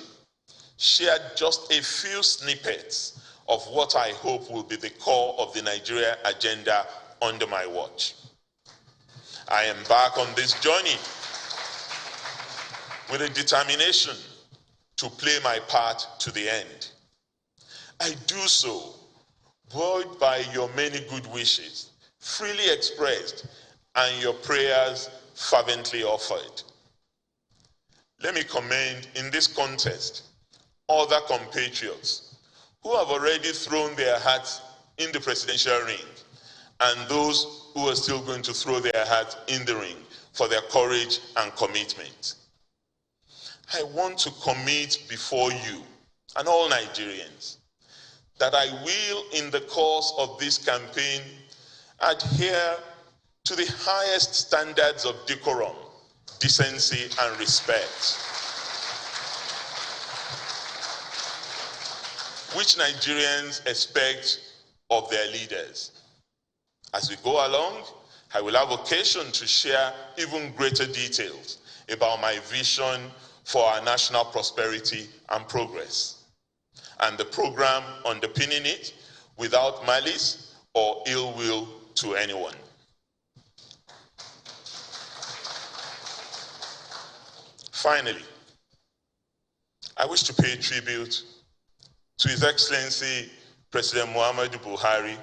shared just a few snippets of what I hope will be the core of the Nigeria agenda under my watch. I embark on this journey with a determination to play my part to the end. I do so buoyed by your many good wishes, freely expressed, and your prayers fervently offered. Let me commend in this contest other compatriots who have already thrown their hats in the presidential ring, and those who are still going to throw their hats in the ring for their courage and commitment. I want to commit before you and all Nigerians that I will, in the course of this campaign, adhere to the highest standards of decorum, decency, and respect, which Nigerians expect of their leaders. As we go along, I will have occasion to share even greater details about my vision for our national prosperity and progress, and the program underpinning it without malice or ill will to anyone. Finally, I wish to pay tribute to His Excellency President Muhammadu Buhari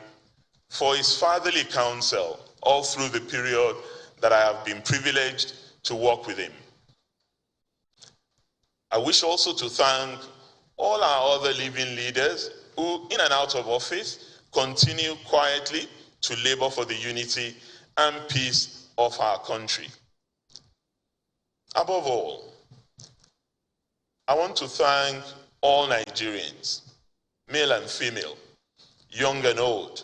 for his fatherly counsel all through the period that I have been privileged to work with him. I wish also to thank all our other living leaders who, in and out of office, continue quietly to labor for the unity and peace of our country. Above all, I want to thank all Nigerians, male and female, young and old,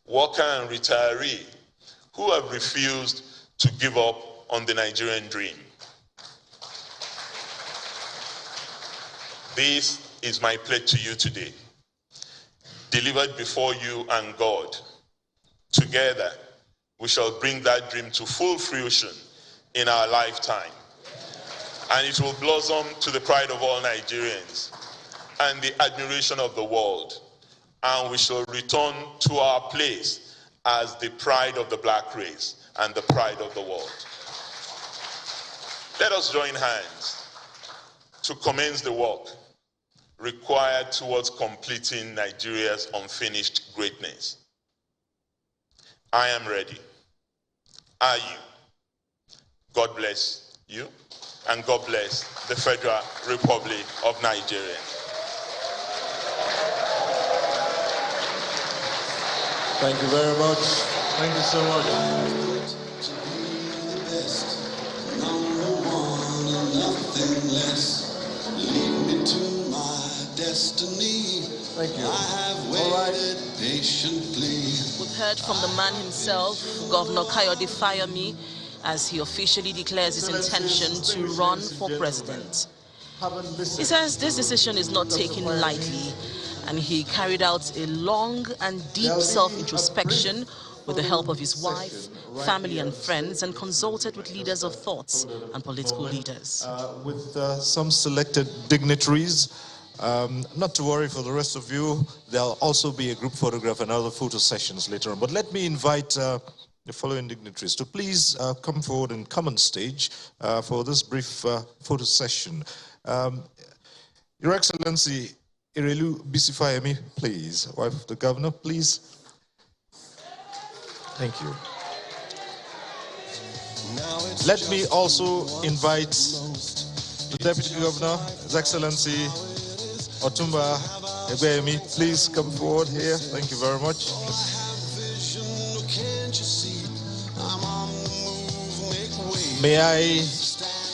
worker and retiree, who have refused to give up on the Nigerian dream. This is my pledge to you today, delivered before you and God. Together, we shall bring that dream to full fruition in our lifetime. And it will blossom to the pride of all Nigerians and the admiration of the world. And we shall return to our place as the pride of the black race and the pride of the world. Let us join hands to commence the work required towards completing Nigeria's unfinished greatness. I am ready. Are you? God bless you, and God bless the Federal Republic of Nigeria. Thank you very much. Thank you so much. Thank you. All right. We've heard from the man himself, Governor Kayode Fayemi, as he officially declares his intention to run for president. He says this decision is not taken lightly, and he carried out a long and deep self-introspection with the help of his wife, family and friends, and consulted with leaders of thoughts and political leaders. With some selected dignitaries. Not to worry for the rest of you, there'll also be a group photograph and other photo sessions later on. But let me invite the following dignitaries to please come forward and come on stage for this brief photo session. Your Excellency, Irelu Bisi Fayemi, please. Wife of the Governor, please. Thank you. Let me also invite the Deputy Governor, His Excellency Otumba Ebeyemi, please come forward here. Thank you very much. May I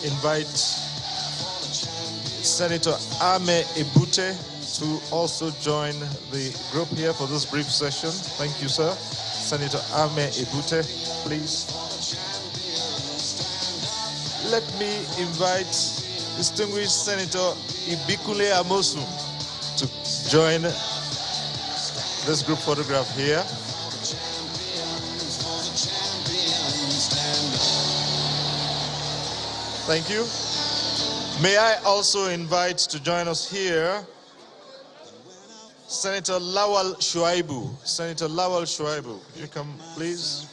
invite Senator Ame Ebute to also join the group here for this brief session. Thank you, sir. Senator Ame Ebute, please. Let me invite distinguished Senator Ibikule Amosu to join this group photograph here. Thank you. May I also invite to join us here Senator Lawal Shuaibu. Senator Lawal Shuaibu, you come, please.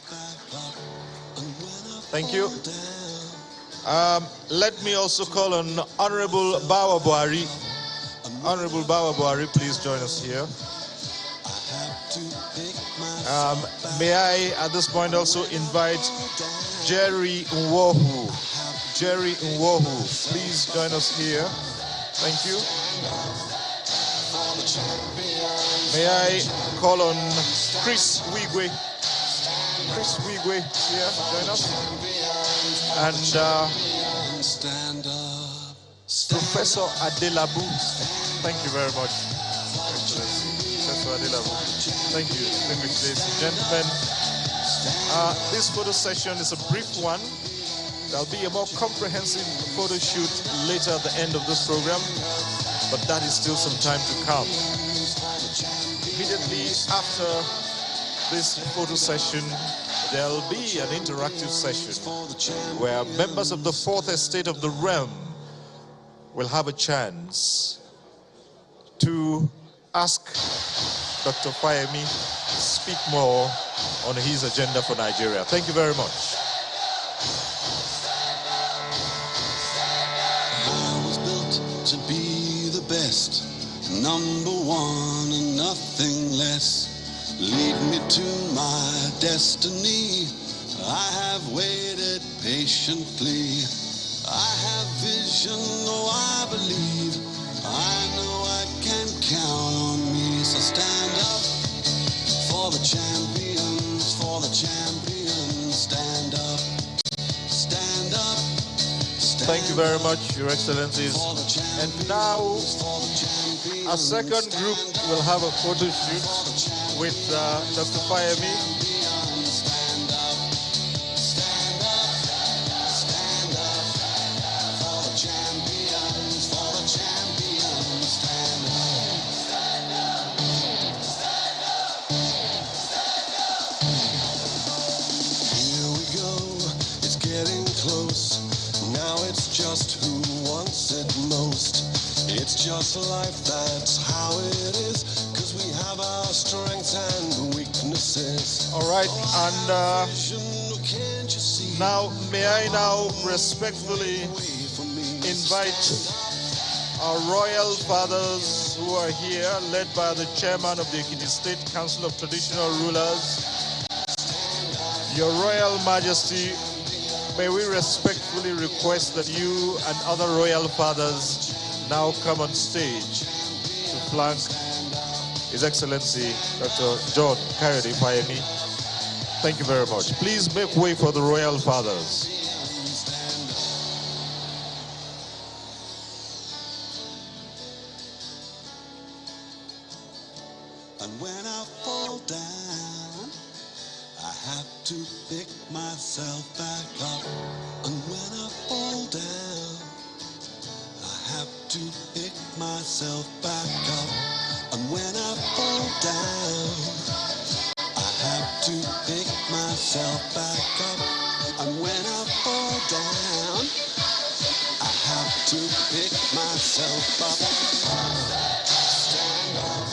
Thank you. Let me also call on Honorable Bawa Buhari. Honorable Bawa Buhari, please join us here. May I, at this point, also invite Jerry Nwohu. Jerry Nwohu, please join us here. Thank you. May I call on Chris Wigwe. Chris Wigwe here, join us. And Professor Adelabu. Thank you very much, Excellency. Professor Adelabu. Thank you, distinguished ladies and gentlemen. This photo session is a brief one. There'll be a more comprehensive photo shoot later at the end of this program, but that is still some time to come. Immediately after this photo session, there'll be an interactive session where members of the Fourth Estate of the Realm will have a chance to ask Dr. Fayemi to speak more on his agenda for Nigeria. Thank you very much. To be the best, number one and nothing less. Lead me to my destiny. I have waited patiently. I have vision, oh I believe. I know I can count on me. So stand up for the champions, for the champions. Stand up, stand up. Thank you very much, Your Excellencies. And now, a second group will have a photo shoot with Dr. Fayemi. Here we go, it's getting close. Now it's just who wants it most. It's just life, that's how it is. Cause we have our strengths and weaknesses. All right, and now may I now respectfully invite our royal fathers who are here, led by the chairman of the Ekiti State Council of Traditional Rulers. Your Royal Majesty, may we respectfully request that you and other royal fathers now come on stage to flank His Excellency Dr. John Kayode Fayemi. Thank you very much. Please make way for the royal fathers. And when I fall down, I have to pick myself back up. And when I fall down, I have to pick myself back up. And when I fall down, I have to pick myself back up. And when I fall down, I have to pick myself up. Stand up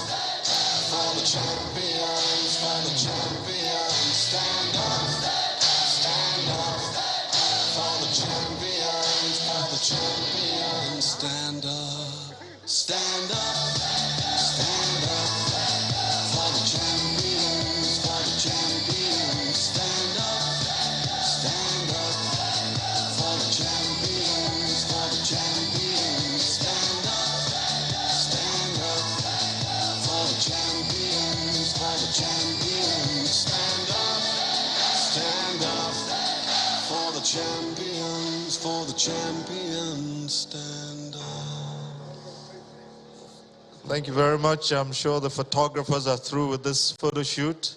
for the champions, stand up. champions, for the champions stand up. Thank you very much. I'm sure the photographers are through with this photo shoot.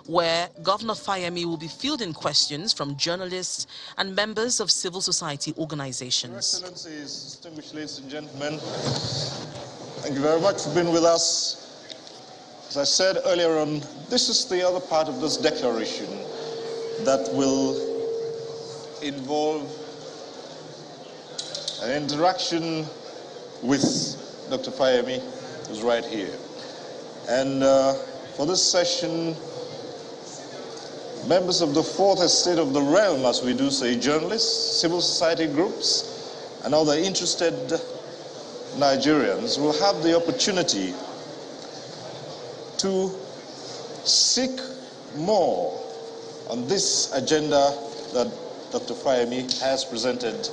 where Governor Fayemi will be fielding questions from journalists and members of civil society organizations. Your Excellencies, distinguished ladies and gentlemen, thank you very much for being with us. As I said earlier on, this is the other part of this declaration that will involve an interaction with Dr. Fayemi, who's right here. And for this session, members of the fourth estate of the realm, as we do say, journalists, civil society groups, and other interested Nigerians will have the opportunity to seek more on this agenda that Dr. Fayemi has presented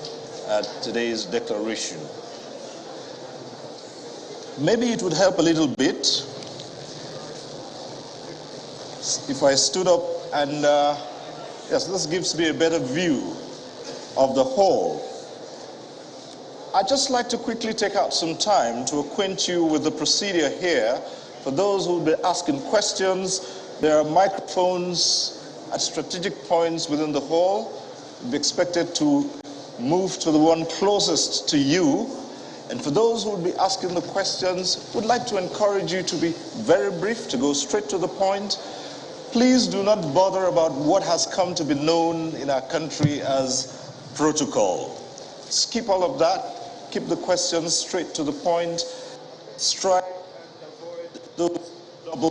at today's declaration. Maybe it would help a little bit if I stood up and, yes, this gives me a better view of the whole. I'd just like to quickly take out some time to acquaint you with the procedure here. For those who will be asking questions, there are microphones at strategic points within the hall. You'll be expected to move to the one closest to you. And for those who will be asking the questions, we'd like to encourage you to be very brief, to go straight to the point. Please do not bother about what has come to be known in our country as protocol. Skip all of that. Keep the questions straight to the point. Strike and avoid those double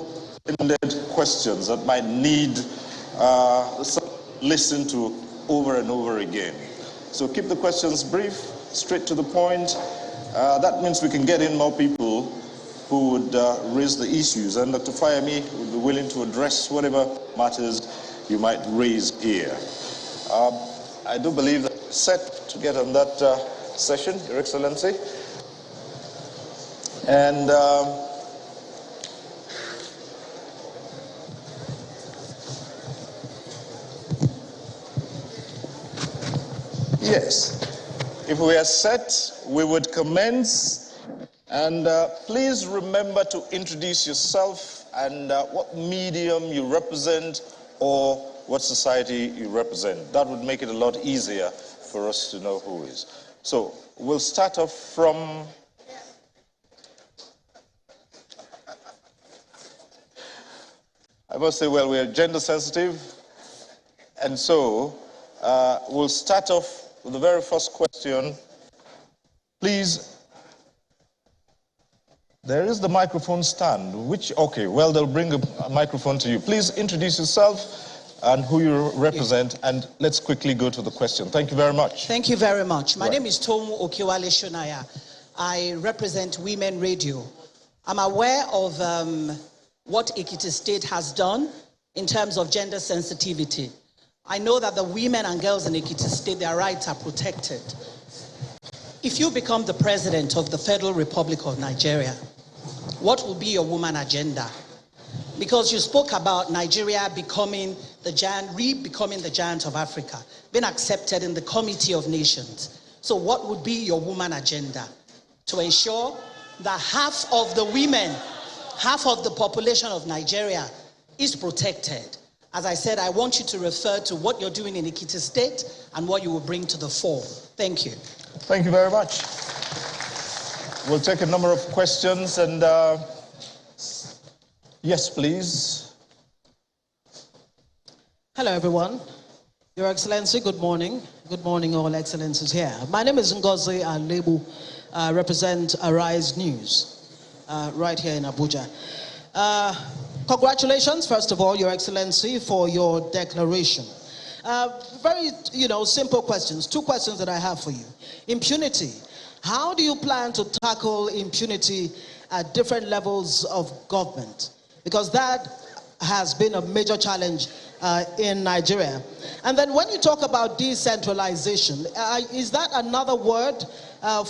open-ended questions that might need listen to over and over again. So keep the questions brief, straight to the point. That means we can get in more people who would raise the issues, and Dr. Fayemi would be willing to address whatever matters you might raise here. I do believe that we're set to get on that session, Your Excellency. And yes, if we are set, we would commence. And please remember to introduce yourself and what medium you represent or what society you represent. That would make it a lot easier for us to know who is. So we'll start off from... I must say, well, we are gender sensitive. And so we'll start off with the very first question. Please, there is the microphone stand, okay, well, they'll bring a microphone to you. Please introduce yourself and who you represent, and let's quickly go to the question. Thank you very much. Thank you very much. My name is Tomu Okiwale Shonaya. I represent Women Radio. I'm aware of what Ekiti State has done in terms of gender sensitivity. I know that the women and girls in Ekiti State, their rights are protected. If you become the president of the Federal Republic of Nigeria, what will be your woman agenda? Because you spoke about Nigeria becoming the giant, becoming the giant of Africa, being accepted in the Committee of Nations. So what would be your woman agenda to ensure that half of the women, half of the population of Nigeria is protected? As I said, I want you to refer to what you're doing in Ekiti State and what you will bring to the fore. Thank you. Thank you very much. We'll take a number of questions and yes, please. Hello, everyone. Your Excellency, good morning. Good morning, all excellencies here. My name is Ngozi Alebu. I represent Arise News right here in Abuja. Congratulations, first of all, Your Excellency, for your declaration. Very, simple questions. Two questions that I have for you. Impunity. How do you plan to tackle impunity at different levels of government? Because that has been a major challenge in Nigeria. And then when you talk about decentralization, is that another word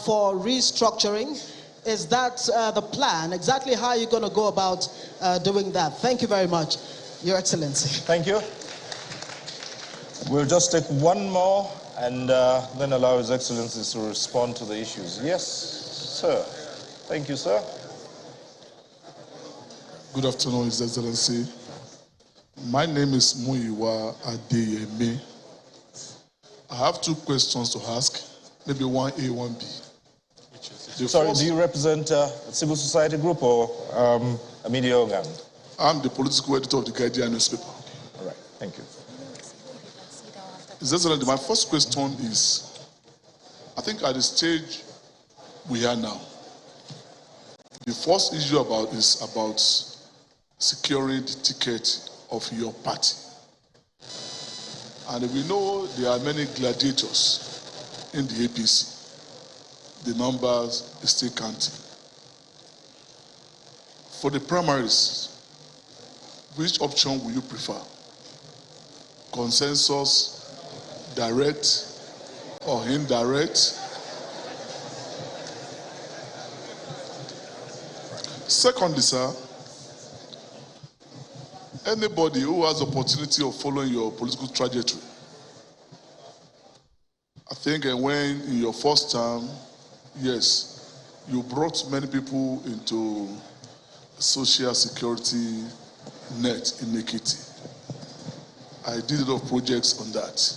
for restructuring? Is that the plan? Exactly how are you going to go about doing that? Thank you very much, Your Excellency. Thank you. We'll just take one more and then allow His Excellency to respond to the issues. Yes, sir. Thank you, sir. Good afternoon, His Excellency. My name is Muyiwa Adeyemi. I have two questions to ask, maybe 1A, 1B. Sorry, do you represent a civil society group or a media organ? I'm the political editor of the Guardian newspaper. All right, thank you. His Excellency, my first question is, I think at the stage we are now, the first issue is about securing the ticket of your party. And we know there are many gladiators in the APC. The numbers is still counting. For the primaries, which option will you prefer? Consensus, direct, or indirect? Secondly, sir, anybody who has the opportunity of following your political trajectory, I think when in your first term, yes, you brought many people into social security net in Ekiti. I did a lot of projects on that.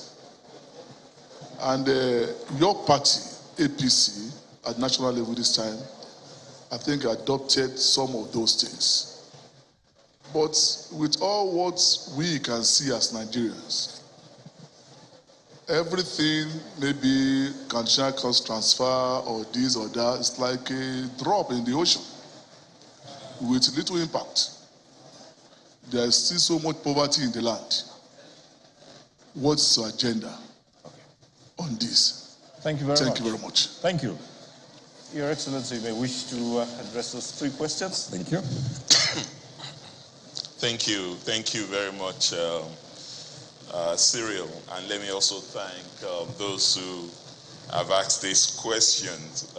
And your party, APC, at national level this time, I think adopted some of those things. But with all what we can see as Nigerians, everything, maybe conditional cost transfer or this or that, it's like a drop in the ocean with little impact. there is still so much poverty in the land. What's your agenda on this? Thank you very much. Thank you very much. Thank you. Your Excellency, you may wish to address those 3 questions. Thank you. Thank you. Thank you very much, Cyril. And let me also thank those who have asked these questions.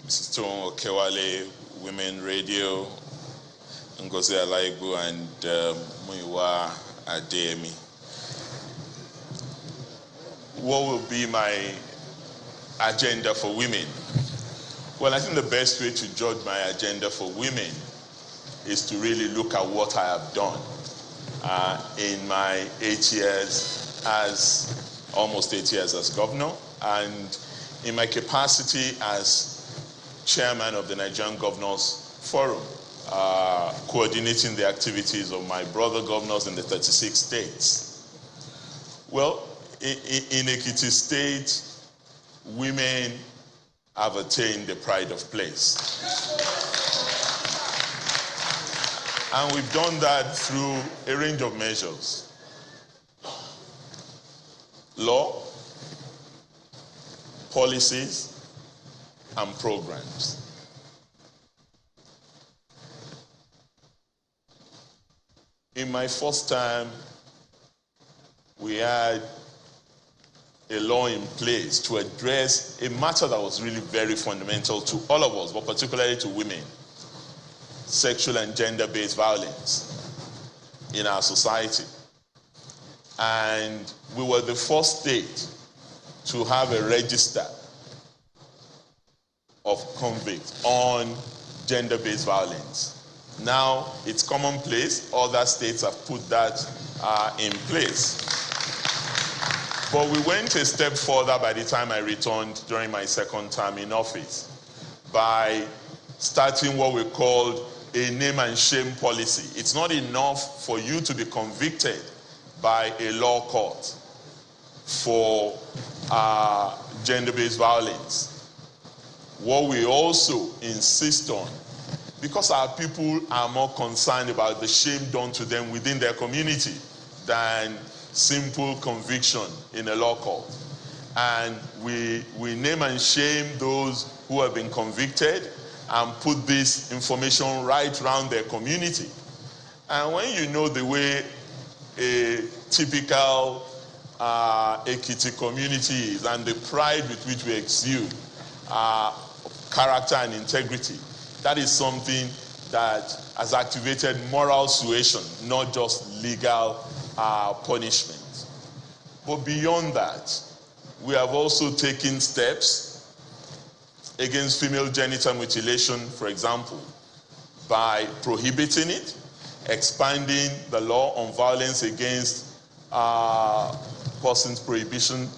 Mrs. Tom Okewale, Women Radio, Ngozi Alaibu, and Muiwa Ademi. What will be my agenda for women? Well, I think the best way to judge my agenda for women is to really look at what I have done in my 8 years almost 8 years as governor, and in my capacity as chairman of the Nigerian Governors Forum, coordinating the activities of my brother governors in the 36 states. Well, in Ekiti State, women have attained the pride of place. And we've done that through a range of measures. Law, policies, and programs. In my first time, we had a law in place to address a matter that was really very fundamental to all of us, but particularly to women: sexual and gender-based violence in our society. And we were the first state to have a register of convicts on gender-based violence. Now it's commonplace. Other states have put that in place. But we went a step further by the time I returned during my second term in office by starting what we called a name and shame policy. It's not enough for you to be convicted by a law court for gender-based violence. What we also insist on, because our people are more concerned about the shame done to them within their community than simple conviction in a law court. And we name and shame those who have been convicted and put this information right around their community. And when you know the way a typical Ekiti community is and the pride with which we exude character and integrity, that is something that has activated moral suasion, not just legal punishment. But beyond that, we have also taken steps against female genital mutilation, for example, by prohibiting it, expanding the law on violence against Persons Prohibition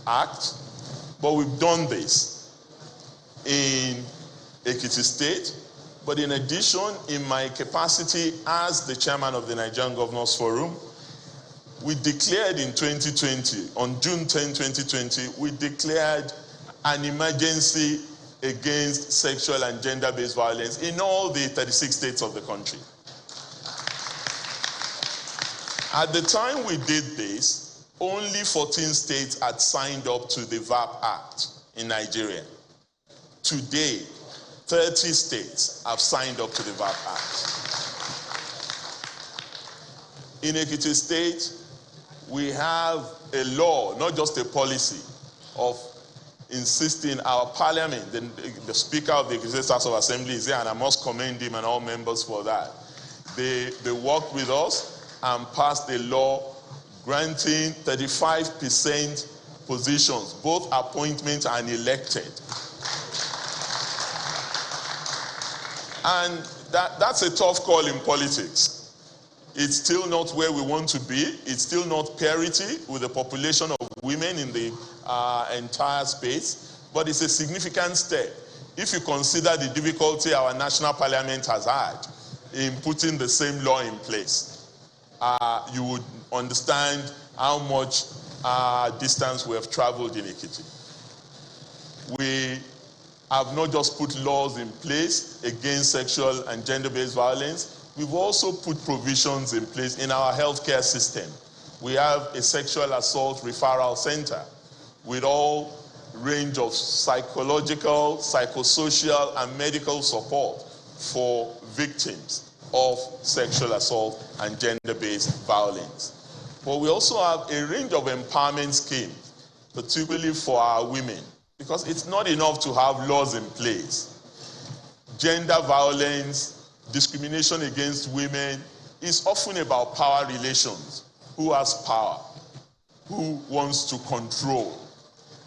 Act. But we've done this in Ekiti State. But in addition, in my capacity as the chairman of the Nigerian Governors Forum, we declared in 2020, on June 10, 2020, we declared an emergency against sexual and gender-based violence in all the 36 states of the country. At the time we did this, only 14 states had signed up to the VAP Act in Nigeria. Today, 30 states have signed up to the VAP Act. In Ekiti State, we have a law, not just a policy, of insisting our parliament, the Speaker of the Ekiti State House of Assembly is here, and I must commend him and all members for that. They worked with us and passed a law granting 35% positions, both appointment and elected. And that's a tough call in politics. It's still not where we want to be. It's still not parity with the population of women in the entire space, but it's a significant step. If you consider the difficulty our national parliament has had in putting the same law in place, you would understand how much distance we have traveled in Ekiti. We have not just put laws in place against sexual and gender-based violence, We've also put provisions in place in our healthcare system. We have a sexual assault referral center with all range of psychological, psychosocial, and medical support for victims of sexual assault and gender-based violence. But we also have a range of empowerment schemes, particularly for our women, because it's not enough to have laws in place. Gender violence, discrimination against women is often about power relations. Who has power? Who wants to control?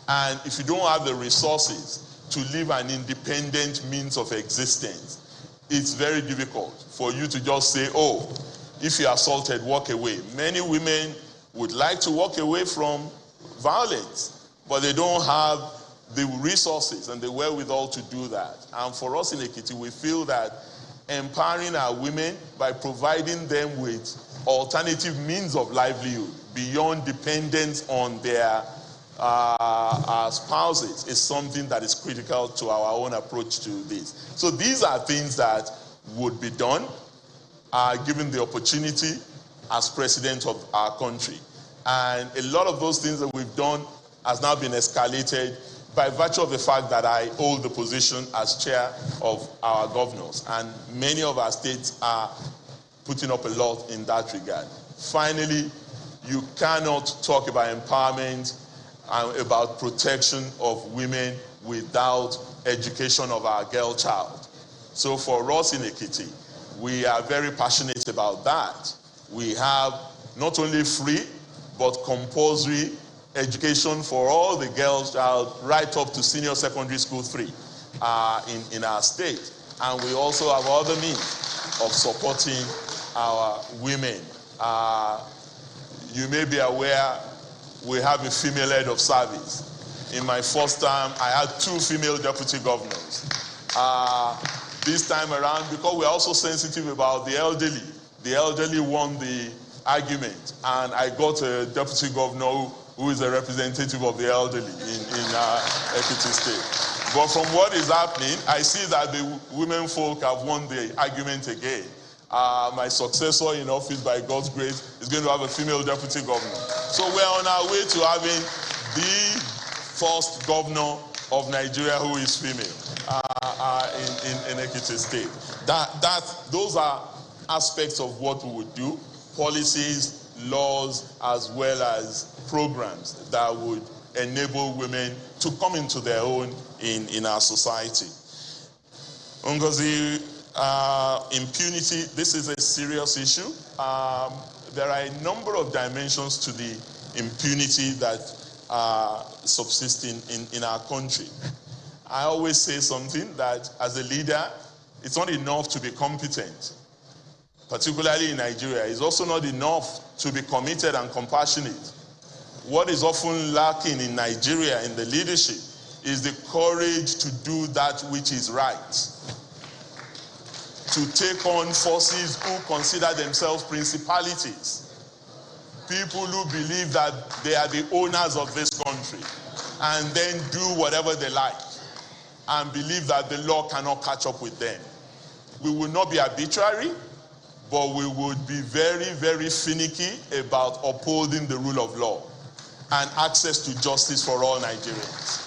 And if you don't have the resources to live an independent means of existence, it's very difficult for you to just say, oh, if you're assaulted, walk away. Many women would like to walk away from violence, but they don't have the resources and the wherewithal to do that. And for us in Ekiti, we feel that empowering our women by providing them with alternative means of livelihood beyond dependence on their spouses is something that is critical to our own approach to this. So these are things that would be done given the opportunity as president of our country. And a lot of those things that we've done has now been escalated by virtue of the fact that I hold the position as chair of our governors. And many of our states are putting up a lot in that regard. Finally, you cannot talk about empowerment and about protection of women without education of our girl child. So for us in Ekiti, we are very passionate about that. We have not only free, but compulsory education for all the girls child right up to senior secondary school 3 in our state. And we also have other means of supporting our women. You may be aware we have a female head of service. In my first term, I had 2 female deputy governors. This time around, because we're also sensitive about the elderly won the argument, and I got a deputy governor who is a representative of the elderly in Ekiti State. But from what is happening, I see that the women folk have won the argument again. My successor in office, by God's grace, is going to have a female deputy governor. So we're on our way to having the first governor of Nigeria who is female in Ekiti State. Those are aspects of what we would do, policies, laws, as well as programs that would enable women to come into their own in our society. Ngozi, impunity, this is a serious issue. There are a number of dimensions to the impunity that subsist in our country. I always say something that as a leader, it's not enough to be competent, particularly in Nigeria. It's also not enough to be committed and compassionate. What is often lacking in Nigeria in the leadership is the courage to do that which is right, to take on forces who consider themselves principalities, people who believe that they are the owners of this country, and then do whatever they like, and believe that the law cannot catch up with them. We will not be arbitrary, but we would be very, very finicky about upholding the rule of law and access to justice for all Nigerians.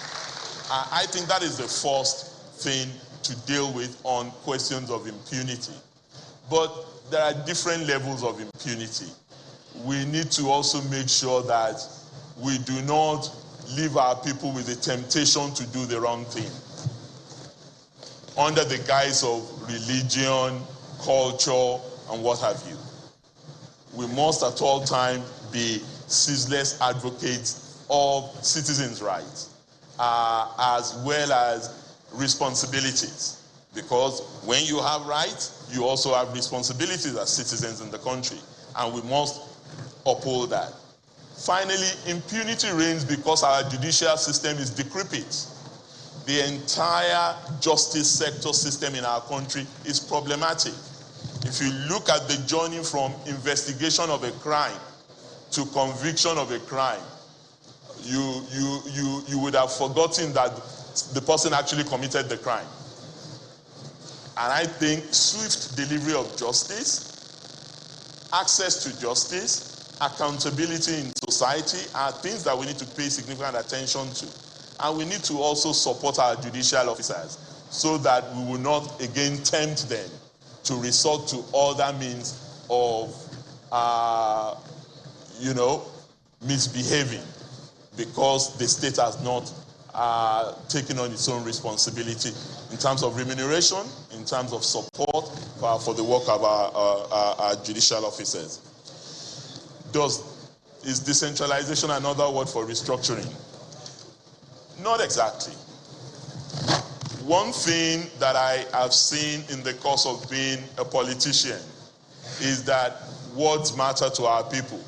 I think that is the first thing to deal with on questions of impunity. But there are different levels of impunity. We need to also make sure that we do not leave our people with the temptation to do the wrong thing under the guise of religion, culture, and what have you. We must at all times be ceaseless advocates of citizens' rights, as well as responsibilities. Because when you have rights, you also have responsibilities as citizens in the country, and we must uphold that. Finally, impunity reigns because our judicial system is decrepit. The entire justice sector system in our country is problematic. If you look at the journey from investigation of a crime to conviction of a crime, you would have forgotten that the person actually committed the crime. And I think swift delivery of justice, access to justice, accountability in society are things that we need to pay significant attention to. And we need to also support our judicial officers so that we will not again tempt them to resort to other means of, misbehaving because the state has not taken on its own responsibility in terms of remuneration, in terms of support for the work of our judicial officers. Is decentralization another word for restructuring? Not exactly. One thing that I have seen in the course of being a politician is that words matter to our people.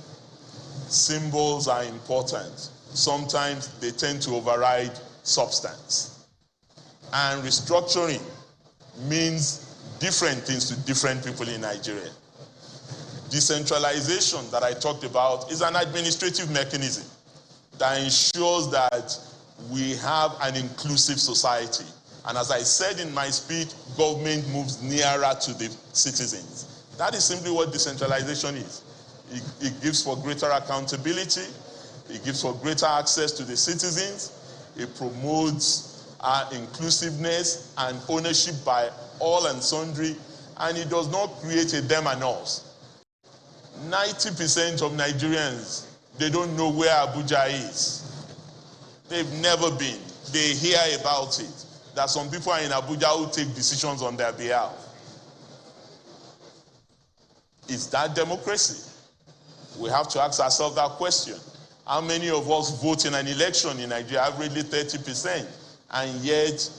Symbols are important. Sometimes they tend to override substance. And restructuring means different things to different people in Nigeria. Decentralization that I talked about is an administrative mechanism that ensures that we have an inclusive society. And as I said in my speech, government moves nearer to the citizens. That is simply what decentralization is. It gives for greater accountability, it gives for greater access to the citizens, it promotes inclusiveness and ownership by all and sundry, and it does not create a them and us. 90% of Nigerians, they don't know where Abuja is. They've never been. They hear about it. That some people are in Abuja who take decisions on their behalf. Is that democracy? We have to ask ourselves that question. How many of us vote in an election in Nigeria? Averagely 30%. And yet,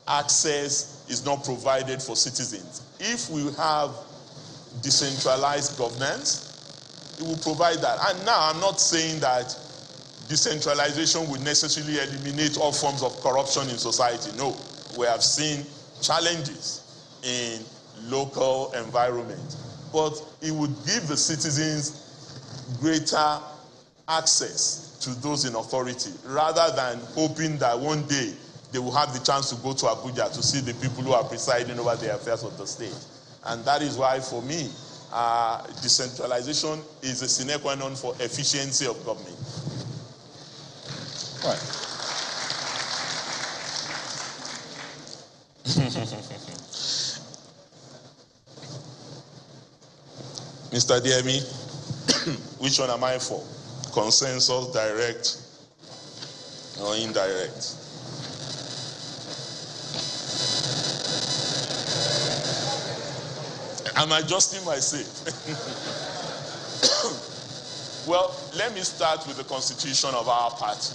access is not provided for citizens. If we have decentralized governance, it will provide that. And now, I'm not saying that decentralization would necessarily eliminate all forms of corruption in society. No, we have seen challenges in local environment. But it would give the citizens greater access to those in authority, rather than hoping that one day they will have the chance to go to Abuja to see the people who are presiding over the affairs of the state. And that is why, for me, decentralization is a sine qua non for efficiency of government. Right. Mr. Diemi, which one am I for? Consensus, direct, or indirect? I'm adjusting myself. Well, let me start with the constitution of our party.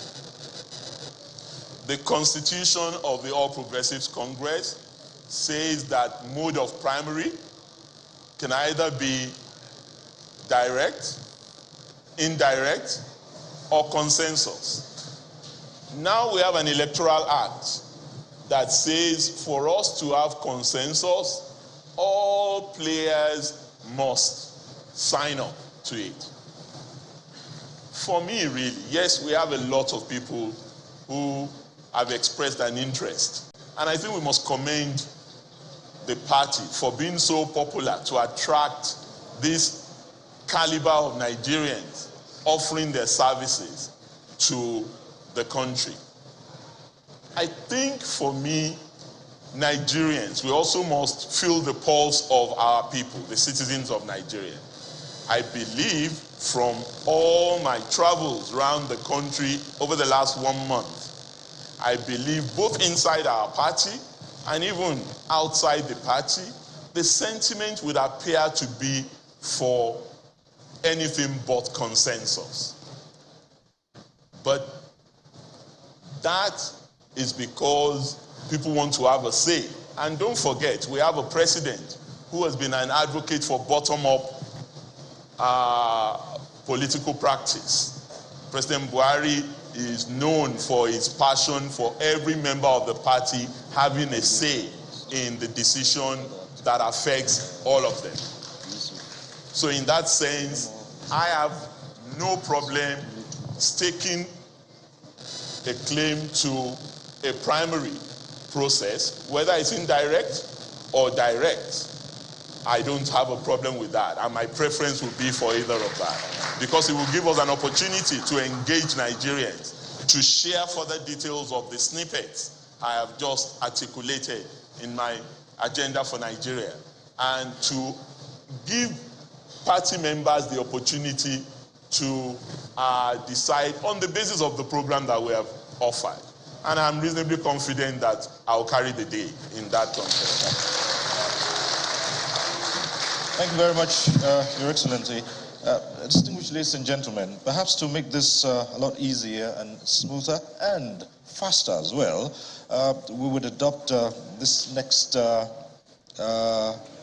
The constitution of the All Progressives Congress says that mode of primary can either be direct, indirect, or consensus. Now we have an electoral act that says for us to have consensus, all players must sign up to it. For me, really, yes, we have a lot of people who have expressed an interest. And I think we must commend the party for being so popular to attract this caliber of Nigerians offering their services to the country. I think for me, Nigerians, we also must feel the pulse of our people, the citizens of Nigeria. I believe from all my travels around the country over the last 1 month, I believe both inside our party and even outside the party, the sentiment would appear to be for anything but consensus. But that is because people want to have a say. And don't forget, we have a president who has been an advocate for bottom-up political practice. President Buhari is known for his passion for every member of the party having a say in the decision that affects all of them. So in that sense, I have no problem staking a claim to a primary process, whether it's indirect or direct, I don't have a problem with that. And my preference would be for either of that. Because it will give us an opportunity to engage Nigerians, to share further details of the snippets I have just articulated in my agenda for Nigeria, and to give party members the opportunity to decide on the basis of the program that we have offered. And I'm reasonably confident that I'll carry the day in that context. Thank you very much, Your Excellency. Distinguished ladies and gentlemen, perhaps to make this a lot easier and smoother and faster as well, we would adopt this next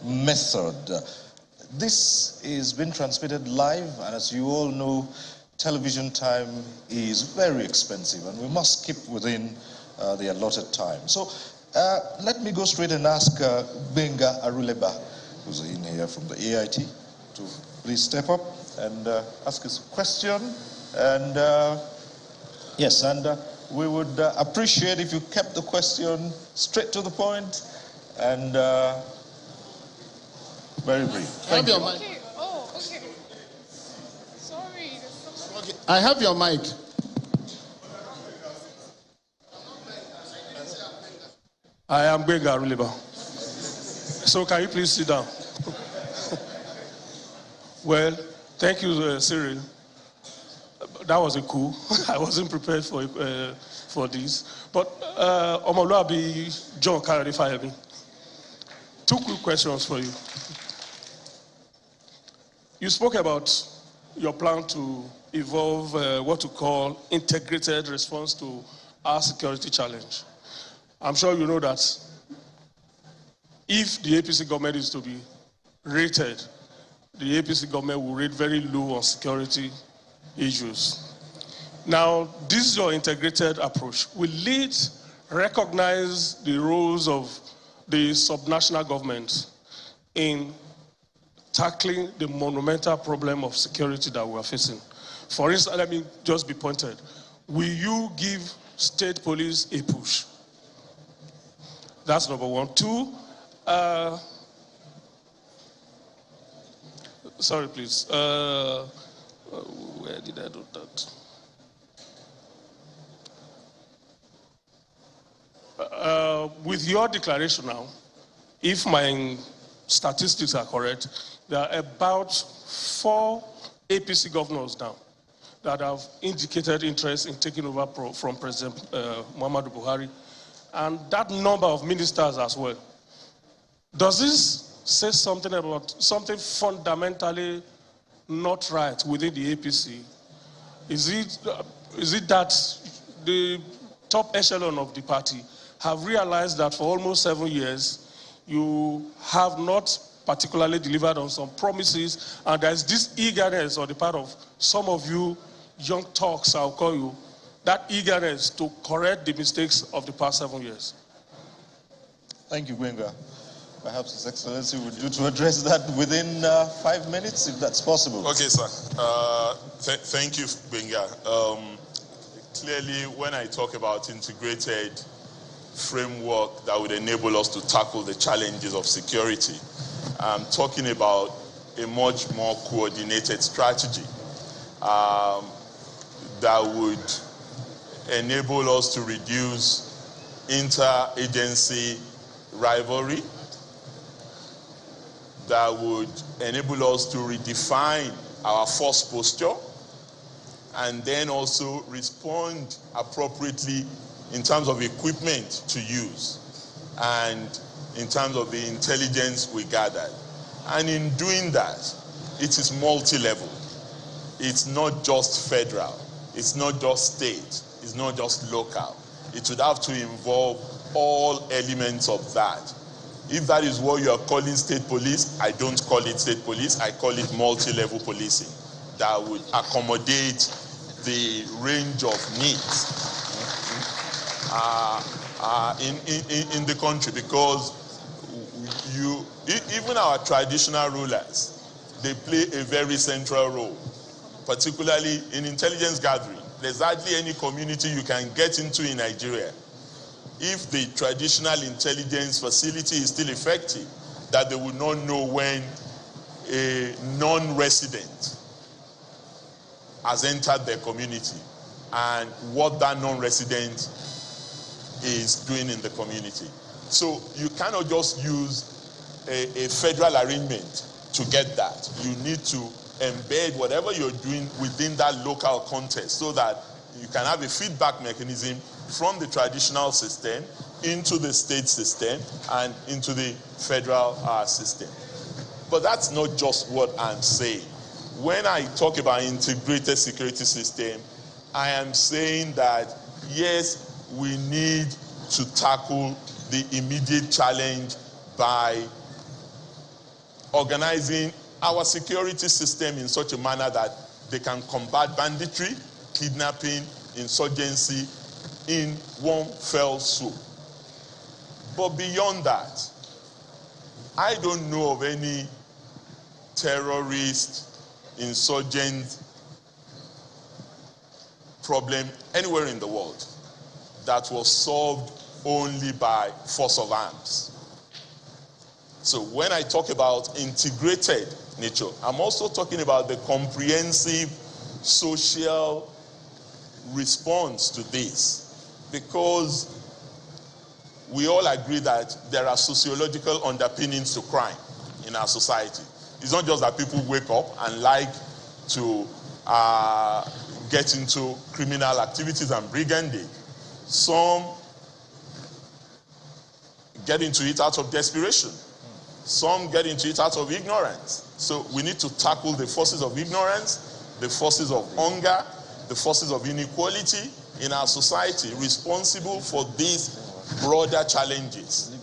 method. This is being transmitted live, and as you all know, television time is very expensive, and we must keep within the allotted time. So let me go straight and ask Benga Aruleba, who's in here from the AIT, to please step up and ask his question. And yes, and we would appreciate if you kept the question straight to the point and very brief. Thank you. Okay. Oh, okay. Sorry. Okay. I have your mic. I am Benga Aruleba. So can you please sit down? Well, thank you, Cyril. That was a coup. I wasn't prepared for this. But Omoluabi John Kayode Fayemi, 2 quick questions for you. You spoke about your plan to evolve what you call integrated response to our security challenge. I'm sure you know that if the APC government is to be rated, the APC government will rate very low on security issues. Now, this is your integrated approach. Will it recognize the roles of the subnational governments in tackling the monumental problem of security that we are facing? For instance, let me just be pointed. Will you give state police a push? That's number 1. 2, sorry, please. Where did I do that? With your declaration now, if my statistics are correct, there are about 4 APC governors now that have indicated interest in taking over from President Muhammadu Buhari, and that number of ministers as well. Does this say something about something fundamentally not right within the APC? Is it that the top echelon of the party have realized that for almost 7 years, you have not particularly delivered on some promises, and there's this eagerness on the part of some of you young talks, I'll call you, that eagerness to correct the mistakes of the past 7 years? Thank you, Gwenga. Perhaps His Excellency would do to address that within 5 minutes, if that's possible. Okay, sir. Thank you, Benga. Clearly, when I talk about integrated framework that would enable us to tackle the challenges of security, I'm talking about a much more coordinated strategy that would enable us to reduce interagency rivalry, that would enable us to redefine our force posture, and then also respond appropriately in terms of equipment to use and in terms of the intelligence we gathered. And in doing that, it is multi-level. It's not just federal, it's not just state, it's not just local. It would have to involve all elements of that. If that is what you are calling state police, I don't call it state police, I call it multi-level policing that would accommodate the range of needs in the country, because even our traditional rulers, they play a very central role, particularly in intelligence gathering. There's hardly any community you can get into in Nigeria if the traditional intelligence facility is still effective, that they will not know when a non-resident has entered their community and what that non-resident is doing in the community. So you cannot just use a federal arrangement to get that. You need to embed whatever you're doing within that local context so that you can have a feedback mechanism from the traditional system into the state system and into the federal system. But that's not just what I'm saying. When I talk about integrated security system, I am saying that, yes, we need to tackle the immediate challenge by organizing our security system in such a manner that they can combat banditry, kidnapping, insurgency in one fell swoop. But beyond that, I don't know of any terrorist, insurgent problem anywhere in the world that was solved only by force of arms. So when I talk about integrated nature, I'm also talking about the comprehensive social response to this, because we all agree that there are sociological underpinnings to crime in our society. It's not just that people wake up and like to get into criminal activities and brigandage. Some get into it out of desperation. Some get into it out of ignorance. So we need to tackle the forces of ignorance, the forces of hunger, the forces of inequality in our society responsible for these broader challenges,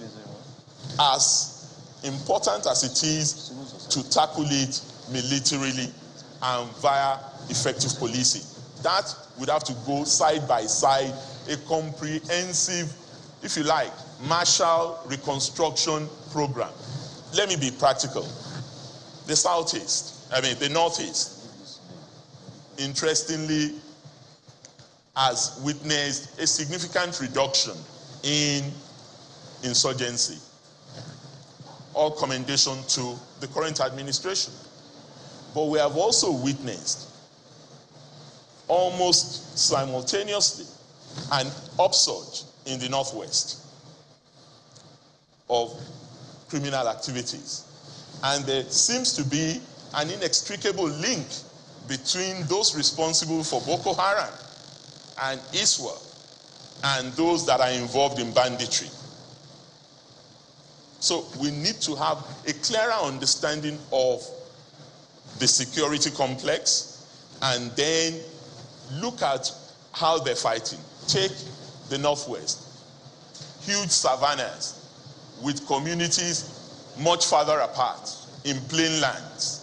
as important as it is to tackle it militarily and via effective policing. That would have to go side by side, a comprehensive, if you like, Marshall Reconstruction Program. Let me be practical. The Northeast, interestingly, has witnessed a significant reduction in insurgency. All commendation to the current administration. But we have also witnessed, almost simultaneously, an upsurge in the Northwest of criminal activities. And there seems to be an inextricable link between those responsible for Boko Haram and ISWA and those that are involved in banditry. So we need to have a clearer understanding of the security complex and then look at how they're fighting. Take the Northwest. Huge savannas with communities much farther apart in plain lands.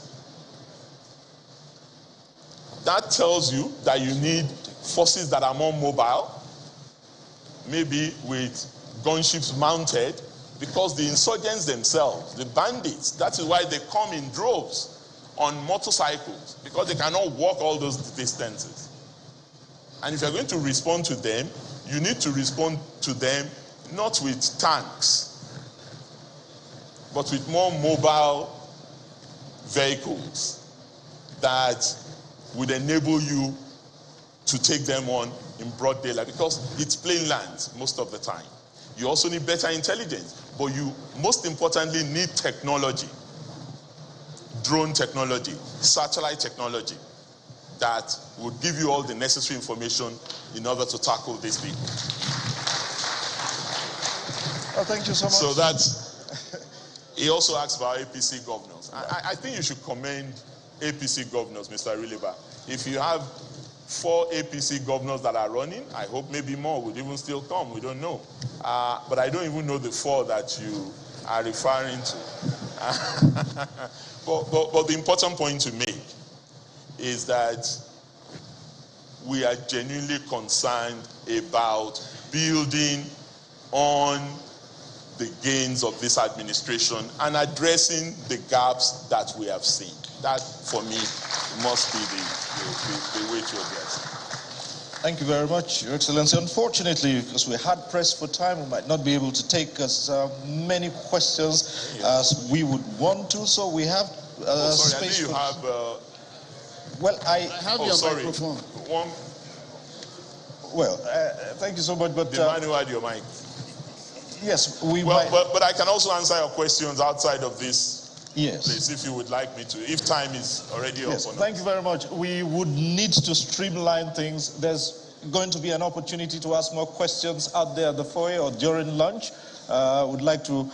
That tells you that you need forces that are more mobile, maybe with gunships mounted, because the insurgents themselves, the bandits, that is why they come in droves on motorcycles, because they cannot walk all those distances. And if you're going to respond to them, you need to respond to them not with tanks, but with more mobile vehicles that would enable you to take them on in broad daylight, because it's plain lands most of the time. You also need better intelligence, but you most importantly need technology, drone technology, satellite technology that would give you all the necessary information in order to tackle these people. Oh, thank you so much. So that's, he also asked about APC governors. I think you should commend APC governors, Mr. Rileba. If you have 4 APC governors that are running, I hope maybe more would even still come. We don't know. But I don't even know the 4 that you are referring to. But the important point to make is that we are genuinely concerned about building on the gains of this administration and addressing the gaps that we have seen. That, for me, must be the way to address it. Thank you very much, Your Excellency. Unfortunately, because we had pressed for time, we might not be able to take as many questions as we would want to. So we have sorry, space. I think you have. Well, I have your microphone. Well, thank you so much, but the man who had your mic. Yes, but I can also answer your questions outside of this. Yes. Place if you would like me to, if time is already up. Thank you very much. We would need to streamline things. There's going to be an opportunity to ask more questions out there at the foyer or during lunch. Would like to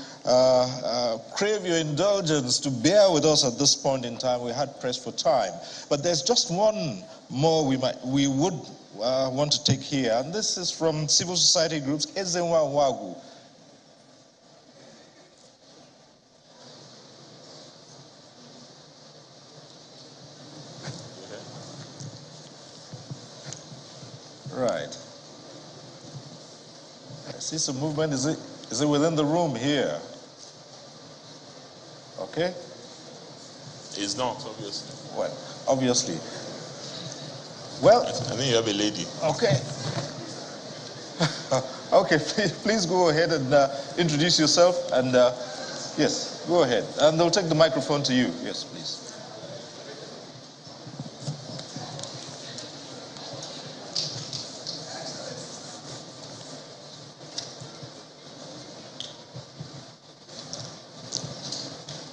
crave your indulgence to bear with us at this point in time. We had pressed for time, but there's just one more we would want to take here, and this is from civil society groups. Ezenwa Wagu. Right. I see some movement. Is it within the room here? Okay. It's not, obviously. Well, obviously. Well, I think you have a lady. Okay. Okay, please go ahead and introduce yourself. And yes, go ahead. And they'll take the microphone to you. Yes, please.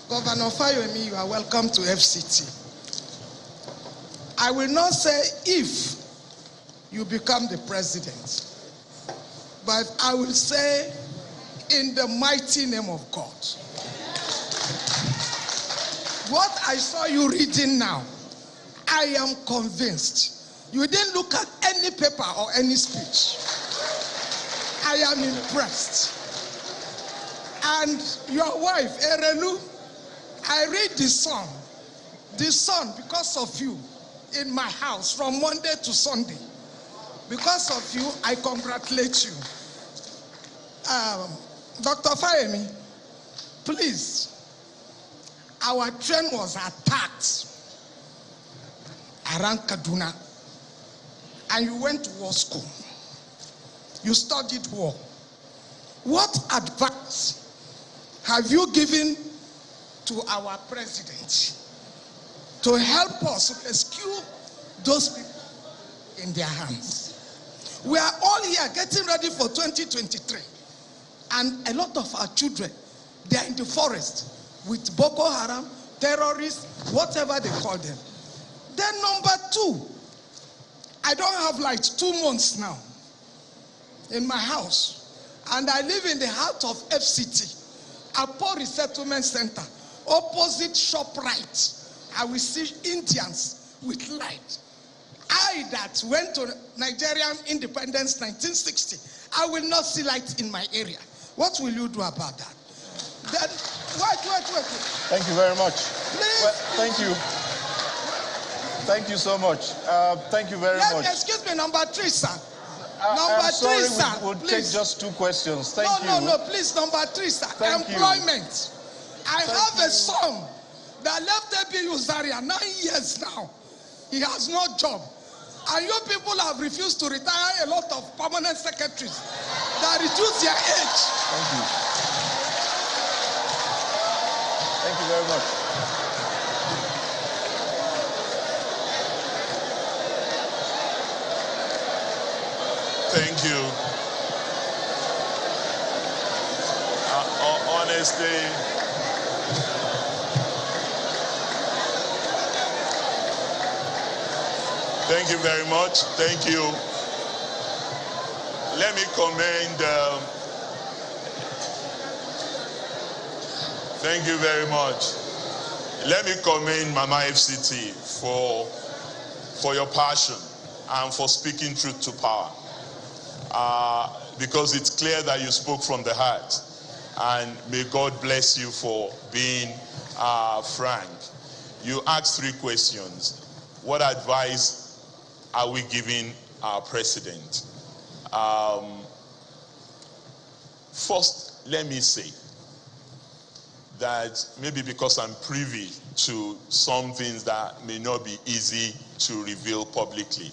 Governor Fayemi, you are welcome to FCT. I will not say if you become the president, but I will say in the mighty name of God. What I saw you reading now, I am convinced. You didn't look at any paper or any speech. I am impressed. And your wife, Erelu, I read the song, because of you, in my house from Monday to Sunday. Because of you, I congratulate you. Dr. Fayemi, please, our train was attacked around Kaduna, and you went to war school. You studied war. What advice have you given to our president to help us rescue those people in their hands? We are all here getting ready for 2023, and a lot of our children, they are in the forest with Boko Haram, terrorists, whatever they call them. Then number two, I don't have light 2 months now in my house, and I live in the heart of FCT, Apo Resettlement Center, opposite ShopRite. I will see Indians with light. I that went to Nigerian independence 1960, I will not see light in my area. What will you do about that? Then, wait. Thank you very much. Please. Well, thank you. Thank you so much. Thank you very much. Excuse me, number 3, sir. I'm sorry, three, sir. We'll take just 2 questions. Thank you. No, please, number 3, sir. Thank Employment. I have a son that left ABU Zaria 9 years now. He has no job. And you people have refused to retire a lot of permanent secretaries that reduce their age. Thank you. Thank you very much. Thank you. Honestly, thank you very much. Thank you. Let me commend. Thank you very much. Let me commend Mama FCT for your passion and for speaking truth to power. Because it's clear that you spoke from the heart. And may God bless you for being frank. You asked 3 questions. What advice are we giving our president? First, let me say that maybe because I'm privy to some things that may not be easy to reveal publicly.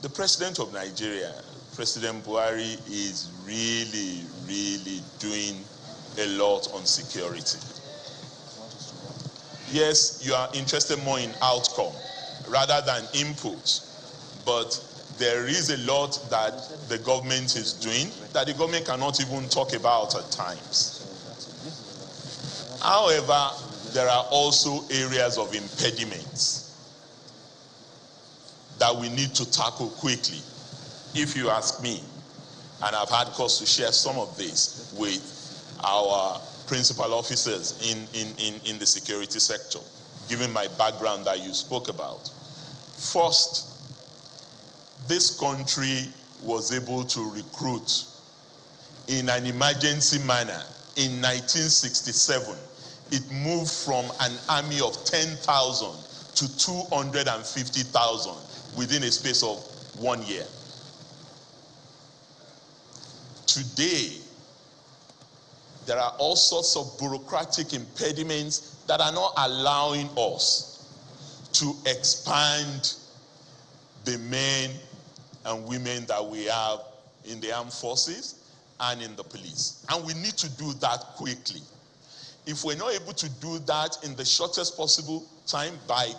The president of Nigeria, President Buhari, is really, really doing a lot on security. Yes, you are interested more in outcome rather than input, but there is a lot that the government is doing that the government cannot even talk about at times. However, there are also areas of impediments that we need to tackle quickly. If you ask me, and I've had cause to share some of this with our principal officers in the security sector, given my background that you spoke about. First, this country was able to recruit in an emergency manner. In 1967, it moved from an army of 10,000 to 250,000 within a space of 1 year. Today, there are all sorts of bureaucratic impediments that are not allowing us to expand the men and women that we have in the armed forces and in the police. And we need to do that quickly. If we're not able to do that in the shortest possible time by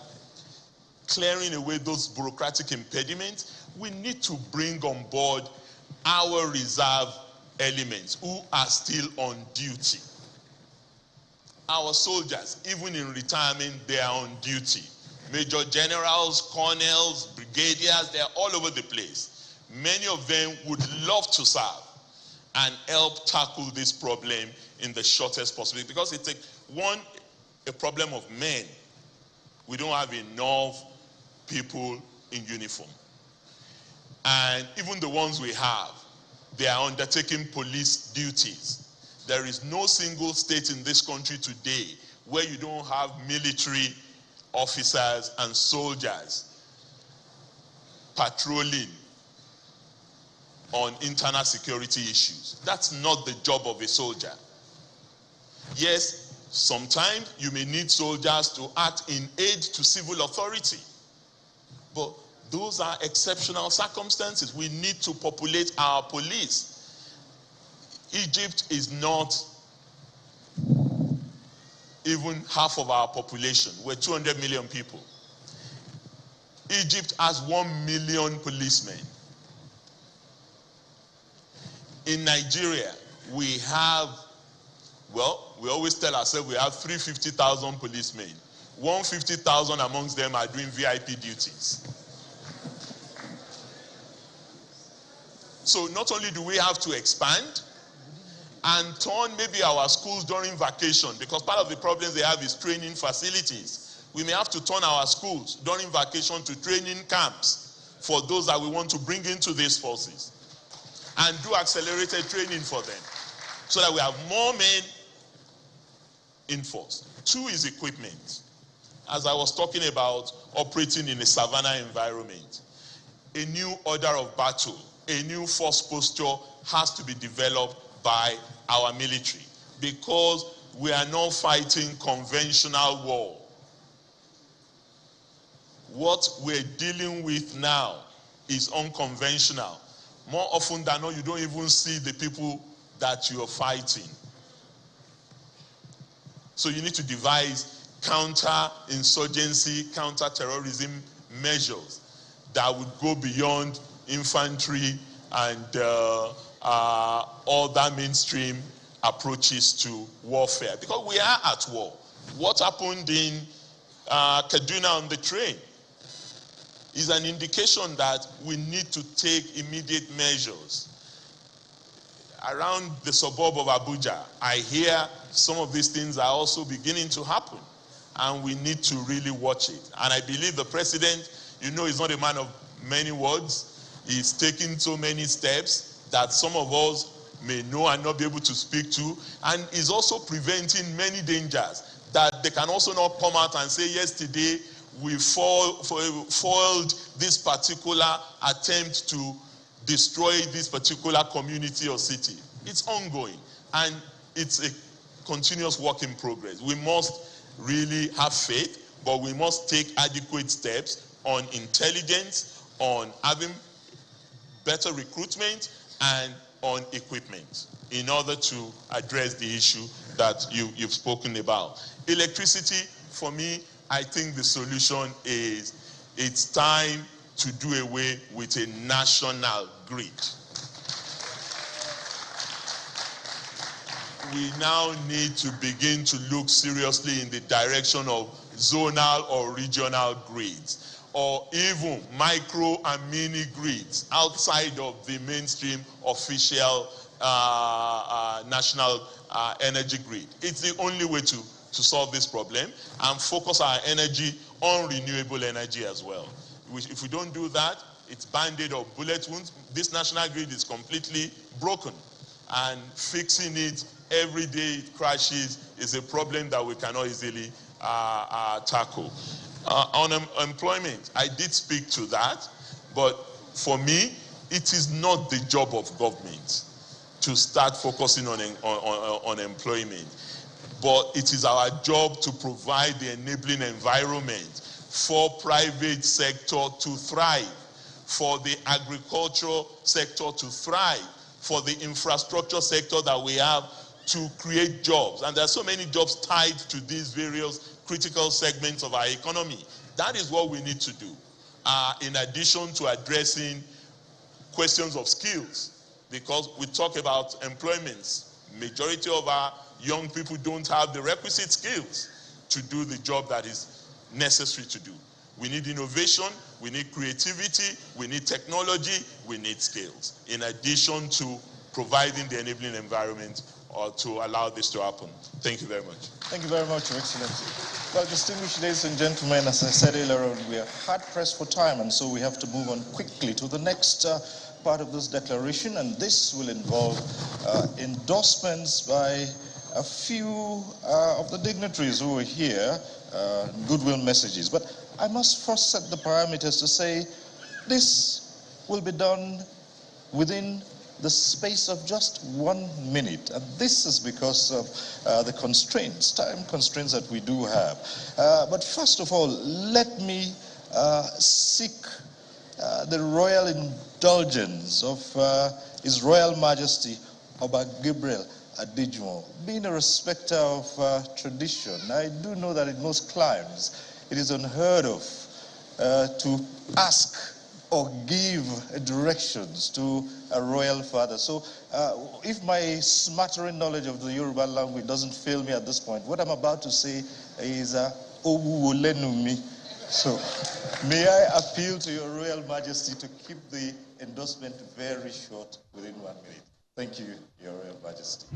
clearing away those bureaucratic impediments, we need to bring on board our reserve elements who are still on duty. Our soldiers, even in retirement, they are on duty. Major generals, colonels, brigadiers, they are all over the place. Many of them would love to serve and help tackle this problem in the shortest possible, because it's a problem of men. We don't have enough people in uniform. And even the ones we have, they are undertaking police duties. There is no single state in this country today where you don't have military officers and soldiers patrolling on internal security issues. That's not the job of a soldier. Yes, sometimes you may need soldiers to act in aid to civil authority, but those are exceptional circumstances. We need to populate our police. Egypt is not even half of our population. We're 200 million people. Egypt has 1 million policemen. In Nigeria, we have, well, we always tell ourselves we have 350,000 policemen. 150,000 amongst them are doing VIP duties. So not only do we have to expand and turn maybe our schools during vacation, because part of the problems they have is training facilities. We may have to turn our schools during vacation to training camps for those that we want to bring into these forces, and do accelerated training for them so that we have more men in force. 2 is equipment. As I was talking about operating in a savannah environment, a new order of battle, a new force posture has to be developed by our military, because we are not fighting conventional war. What we're dealing with now is unconventional. More often than not, you don't even see the people that you are fighting. So you need to devise counter-insurgency, counter-terrorism measures that would go beyond infantry and other mainstream approaches to warfare. Because we are at war. What happened in Kaduna on the train is an indication that we need to take immediate measures. Around the suburb of Abuja, I hear some of these things are also beginning to happen, and we need to really watch it. And I believe the president, you know, is not a man of many words. He's taking so many steps that some of us may know and not be able to speak to, and is also preventing many dangers that they can also not come out and say, yesterday we foiled this particular attempt to destroy this particular community or city. It's ongoing, and it's a continuous work in progress. We must really have faith, but we must take adequate steps on intelligence, on having better recruitment and on equipment in order to address the issue that you've spoken about. Electricity, for me, I think the solution is it's time to do away with a national grid. We now need to begin to look seriously in the direction of zonal or regional grids, or even micro and mini grids outside of the mainstream official national energy grid. It's the only way to solve this problem and focus our energy on renewable energy as well. If we don't do that, it's band-aid or bullet wounds. This national grid is completely broken, and fixing it every day it crashes is a problem that we cannot easily tackle. On employment, I did speak to that, but for me, it is not the job of government to start focusing on employment, but it is our job to provide the enabling environment for private sector to thrive, for the agricultural sector to thrive, for the infrastructure sector that we have to create jobs. And there are so many jobs tied to these various critical segments of our economy. That is what we need to do, in addition to addressing questions of skills, because we talk about employment. Majority of our young people don't have the requisite skills to do the job that is necessary to do. We need innovation, we need creativity, we need technology, we need skills, in addition to providing the enabling environment to allow this to happen. Thank you very much. Thank you very much, Your Excellency. Well, distinguished ladies and gentlemen, as I said earlier on, we are hard pressed for time, and so we have to move on quickly to the next part of this declaration, and this will involve endorsements by a few of the dignitaries who are here, goodwill messages. But I must first set the parameters to say this will be done within the space of just 1 minute, and this is because of the constraints, time constraints that we do have. But first of all, let me seek the royal indulgence of His Royal Majesty Oba Gabriel Adejumo. Being a respecter of tradition, I do know that in most climes it is unheard of to ask or give directions to a royal father. So if my smattering knowledge of the Yoruba language doesn't fail me at this point, what I'm about to say is Owuwolenumi. So may I appeal to Your Royal Majesty to keep the endorsement very short, within 1 minute. Thank you, Your Royal Majesty.